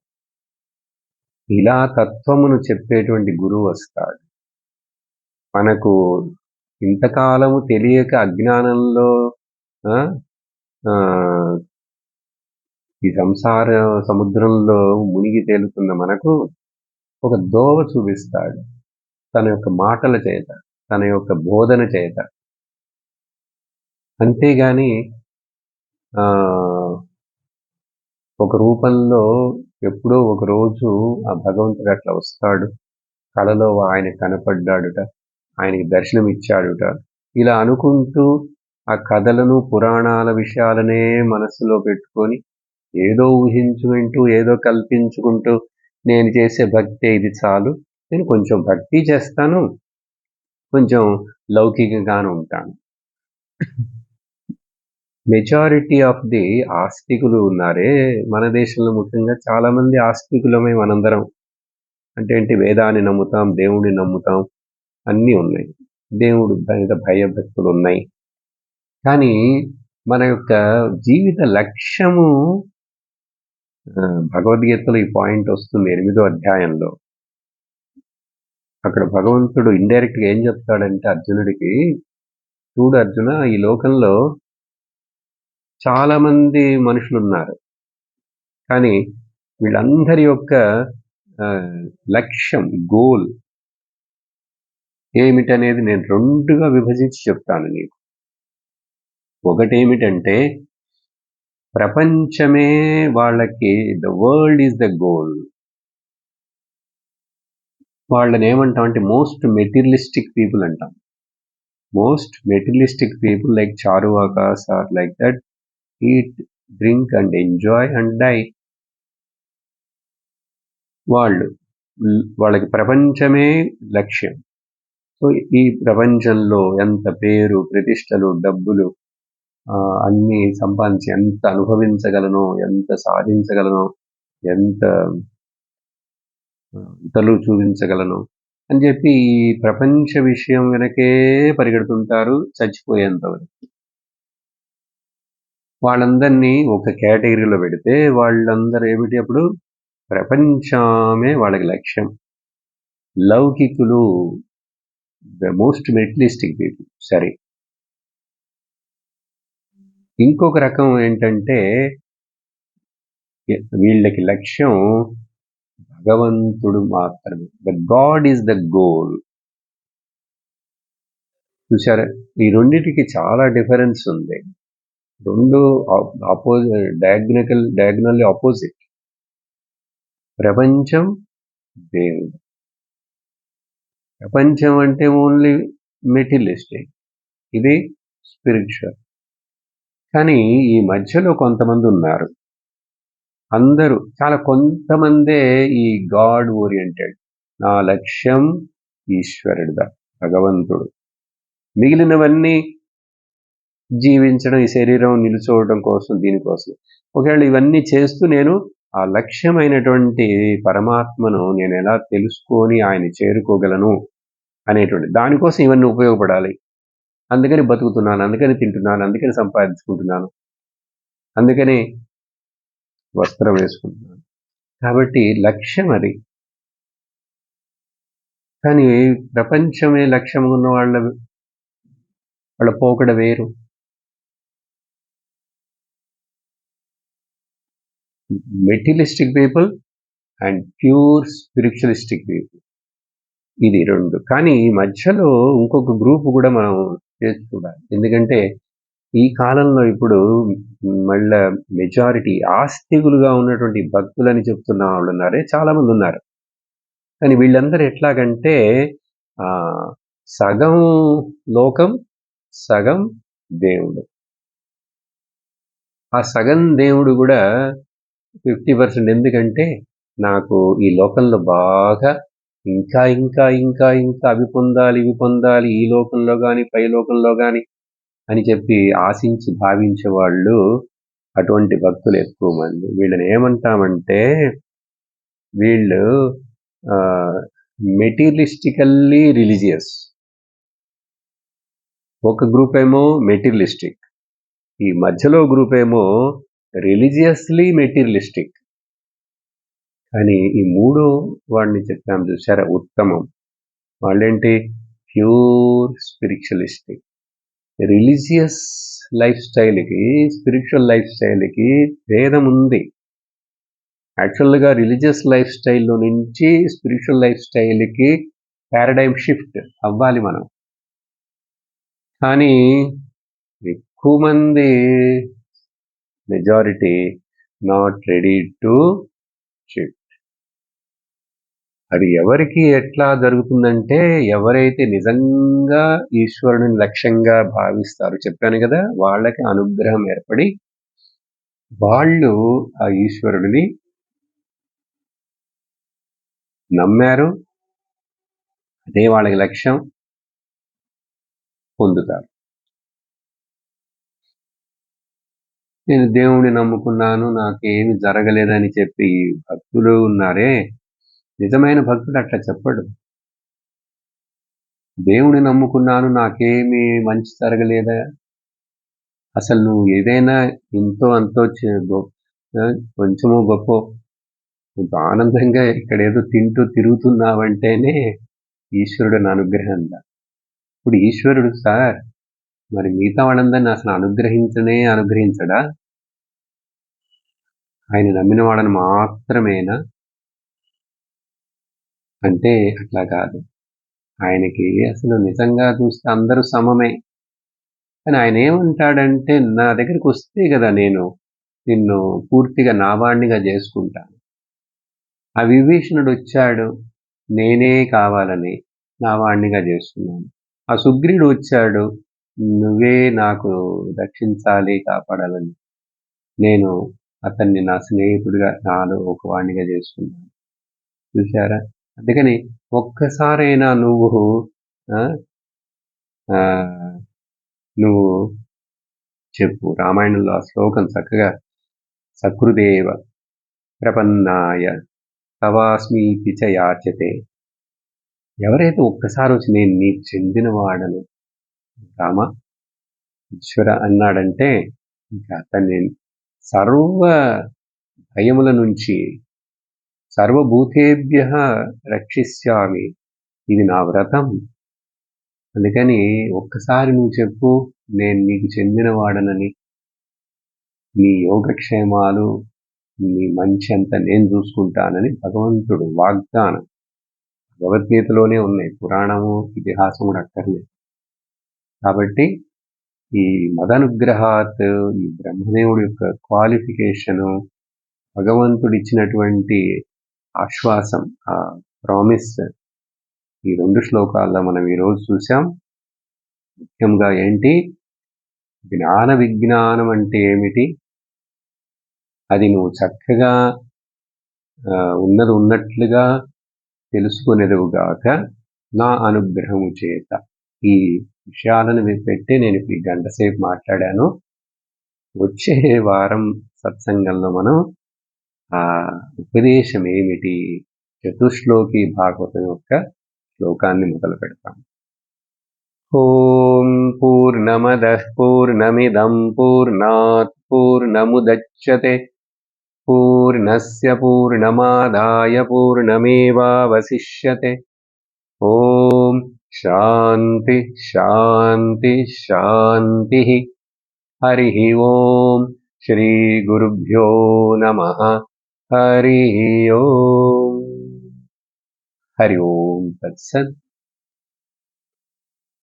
ఇలా తత్వమును చెప్పేటువంటి గురువు వస్తాడు. మనకు ఇంతకాలము తెలియక అజ్ఞానంలో ఈ సంసార సముద్రంలో మునిగి తేలుతున్న మనకు ఒక దోవ చూపిస్తాడు తన యొక్క మాటల చేత, తన యొక్క బోధన చేత. అంతేగాని ఒక రూపంలో ఎప్పుడో ఒక రోజు ఆ భగవంతుడు అట్లా వస్తాడు, కళలో ఆయన కనపడ్డాడుట, ఆయనకి దర్శనం ఇచ్చాడుట, ఇలా అనుకుంటూ ఆ కథలను పురాణాల విషయాలనే మనస్సులో పెట్టుకొని ఏదో ఊహించుకుంటూ ఏదో కల్పించుకుంటూ నేను చేసే భక్తి ఇది చాలు, నేను కొంచెం భక్తి చేస్తాను, కొంచెం లౌకికంగానే ఉంటాను. మెజారిటీ ఆఫ్ ది ఆస్తికులు ఉన్నారే మన దేశంలో, ముఖ్యంగా చాలా మంది ఆస్తికులమే మనందరం. అంటే ఏంటి, వేదాన్ని నమ్ముతాం, దేవుడిని నమ్ముతాం, అన్నీ ఉన్నాయి, దేవుడు మీద భయభక్తులు ఉన్నాయి. కానీ మన యొక్క జీవిత లక్ష్యము భగవద్గీతలో ఈ పాయింట్ వస్తుంది 8వ అధ్యాయంలో. అక్కడ భగవంతుడు ఇండైరెక్ట్ గా ఏం చెప్తాడంటే అర్జునుడికి, చూడు అర్జున, ఈ లోకంలో చాలా మంది మనుషులు ఉన్నారు, కానీ వీళ్ళందరి యొక్క లక్ష్యం, గోల్ ఏమిటనేది నేను 2గా విభజించి చెప్తాను నీకు. ఒకటేమిటంటే ప్రపంచమే వాళ్ళకి, the world is the goal. వాళ్ళని ఏమంటాం అంటే మోస్ట్ మెటీరియలిస్టిక్ పీపుల్ అంటాం. Most materialistic people like Charvakas or like that, eat, drink and enjoy and die. వాళ్ళకి ప్రపంచమే లక్ష్యం. సో ఈ ప్రపంచంలో ఎంత పేరు, ప్రతిష్టలు, డబ్బులు అన్నీ సంపాదించి ఎంత అనుభవించగలను, ఎంత సాధించగలను, ఎంత ఇతరులు చూపించగలను అని చెప్పి ఈ ప్రపంచ విషయం వెనకే పరిగెడుతుంటారు చచ్చిపోయేంత వరకు. వాళ్ళందరినీ ఒక కేటగిరీలో పెడితే వాళ్ళందరూ ఏమిటి, అప్పుడు ప్రపంచమే వాళ్ళకి లక్ష్యం. లౌకికులు, ద మోస్ట్ మెటీరియలిస్టిక్ పీపుల్. సరే, ఇంకొక రకం ఏంటంటే వీళ్ళకి లక్ష్యం భగవంతుడు మాత్రమే. The God is the goal. చూసారా, ఈ రెండిటికి చాలా డిఫరెన్స్ ఉంది. రెండు డయాగ్నల్లీ ఆపోజిట్. ప్రపంచం, దేవుడు. ప్రపంచం అంటే ఓన్లీ మెటీరియలిస్టిక్, ఇది స్పిరిచువల్. కానీ ఈ మధ్యలో కొంతమంది ఉన్నారు. అందరూ కొంతమందే ఈ గాడ్ ఓరియంటెడ్. నా లక్ష్యం ఈశ్వరుడుదా, భగవంతుడు. మిగిలినవన్నీ జీవించడం, ఈ శరీరం నిలుచోవడం కోసం, దీనికోసం. ఒకవేళ ఇవన్నీ చేస్తూ నేను ఆ లక్ష్యమైనటువంటి పరమాత్మను నేను ఎలా తెలుసుకొని ఆయన చేరుకోగలను అనేటువంటి దానికోసం ఇవన్నీ ఉపయోగపడాలి. అందుకని బతుకుతున్నాను, అందుకని తింటున్నాను, అందుకని సంపాదించుకుంటున్నాను, అందుకని వస్త్రం వేసుకుంటున్నాను. కాబట్టి లక్ష్యం అది. కానీ ప్రపంచమే లక్ష్యం ఉన్న వాళ్ళ పోకడ వేరు. Materialistic people and pure spiritualistic people, ఇది రెండు. కానీ ఈ మధ్యలో ఇంకొక గ్రూప్ కూడా మనం చేసి చూడాలి. ఎందుకంటే ఈ కాలంలో ఇప్పుడు మళ్ళా మెజారిటీ ఆస్తికులుగా ఉన్నటువంటి భక్తులని చెప్తున్న వాళ్ళు ఉన్నారే, చాలా మంది ఉన్నారు. కానీ వీళ్ళందరూ ఎట్లాగంటే సగం లోకం, సగం దేవుడు. ఆ సగం దేవుడు కూడా 50%. ఎందుకంటే నాకు ఈ లోకంలో బాగా ఇంకా ఇంకా ఇంకా ఇంకా అవి పొందాలి, ఇవి పొందాలి, ఈ లోకంలో కానీ పై లోకంలో కానీ అని చెప్పి ఆశించి భావించే వాళ్ళు, అటువంటి భక్తులు ఎక్కువ మంది. వీళ్ళని ఏమంటామంటే వీళ్ళు మెటీరియలిస్టికల్లీ రిలీజియస్. ఒక గ్రూప్ ఏమో మెటీరియలిస్టిక్, ఈ మధ్యలో గ్రూప్ ఏమో రిలీజియస్లీ మెటీరియలిస్టిక్. కానీ ఈ మూడో వాడిని చెప్పాము చూసారా, ఉత్తమం. వాళ్ళేంటి? Pure spiritualistic. రిలీజియస్ లైఫ్ స్టైల్కి, స్పిరిచువల్ లైఫ్ స్టైల్కి భేదం ఉంది. యాక్చువల్గా రిలీజియస్ లైఫ్ స్టైల్లో నుంచి స్పిరిచువల్ లైఫ్ స్టైల్కి పారాడైమ్ షిఫ్ట్ అవ్వాలి మనం. కానీ ఎక్కువ మంది, majority not ready to shift. అది ఎవరికి ఎట్లా జరుగుతుందంటే, ఎవరైతే నిజంగా ఈశ్వరుని లక్ష్యంగా భావిస్తారో, చెప్పాను కదా, వాళ్ళకి అనుగ్రహం ఏర్పడి వాళ్ళు ఆ ఈశ్వరుడిని నమ్మారు, అదే వాళ్ళకి లక్ష్యం, పొందుతారు. నేను దేవుణ్ణి నమ్ముకున్నాను, నాకేమి జరగలేదని చెప్పి భక్తులు ఉన్నారే, నిజమైన భక్తుడు అట్లా చెప్పడు. దేవుని నమ్ముకున్నాను, నాకేమి మంచి జరగలేదా, అసలు నువ్వు ఏదైనా ఇంతో అంతో కొంచెమో గొప్ప నువ్వు ఆనందంగా ఇక్కడ ఏదో తింటూ తిరుగుతున్నావంటేనే ఈశ్వరుడు అనుగ్రహం. ఇప్పుడు ఈశ్వరుడు సార్ మరి మిగతా వాళ్ళందరినీ అసలు అనుగ్రహించడా? ఆయన నమ్మిన వాళ్ళని మాత్రమేనా అంటే అట్లా కాదు. ఆయనకి అసలు నిజంగా చూస్తే అందరూ సమమే. కానీ ఆయన ఏమంటాడంటే, నా దగ్గరికి వస్తే కదా నేను నిన్ను పూర్తిగా నావాణ్ణిగా చేసుకుంటాను. ఆ విభీషణుడు వచ్చాడు, నేనే కావాలని నావాణ్ణిగా చేసుకున్నాను. ఆ సుగ్రీవుడు వచ్చాడు, నువ్వే నాకు రక్షించాలి, కాపాడాలని నేను అతన్ని నా స్నేహితుడిగా, నాలో ఒక వాణ్ణిగా చేసుకున్నాను. చూశారా? అందుకని ఒక్కసారైనా నువ్వు చెప్పు. రామాయణంలో ఆ శ్లోకం చక్కగా, సకృదేవ ప్రపన్నాయ తవాస్మీతి చ యాచతే. ఎవరైతే ఒక్కసారి వచ్చి నేను నీకు చెందిన వాడను రామ, ఈశ్వర అన్నాడంటే ఇంకా అతన్ని సర్వ భయముల నుంచి, సర్వభూతేభ్య రక్షిష్యామి, ఇది నా వ్రతం. అందుకని ఒక్కసారి నువ్వు చెప్పు, నేను నీకు చెందిన వాడనని, నీ యోగక్షేమాలు, నీ మంచి అంతా నేను చూసుకుంటానని భగవంతుడు వాగ్దానం. భగవద్గీతలోనే ఉన్నాయి, పురాణము ఇతిహాసం కూడా అక్కర్లేదు. కాబట్టి ఈ మదనుగ్రహాత్, ఈ బ్రహ్మదేవుడి యొక్క క్వాలిఫికేషను, భగవంతుడిచ్చినటువంటి ఆశ్వాసం, ఆ ప్రామిస్, ఈ 2 శ్లోకాల్లో మనం ఈరోజు చూసాం. ముఖ్యంగా ఏంటి, జ్ఞాన విజ్ఞానం అంటే ఏమిటి, అది నువ్వు చక్కగా ఉన్నది ఉన్నట్లుగా తెలుసుకునేదువుగాక నా అనుగ్రహము చేత. ఈ విషయాలను పెట్టి నేను ఈ గంట సేపు మాట్లాడాను. వచ్చే వారం సత్సంగంలో మనం ఆ ఉపదేశం ఏమిటి, చతుశ్లోకి భాగవతం యొక్క శ్లోకాన్ని మొదలు పెడతాం. ఓం పూర్ణమదః పూర్ణమిదం పూర్ణాత్ పూర్ణముదచ్యతే పూర్ణస్య పూర్ణమాదాయ పూర్ణమేవావశిష్యతే. ఓం శాంతి శాంతి శాంతి. హరి ఓం. శ్రీ గురుభ్యో నమః. హరి ఓం. హరి ఓం తత్సత్.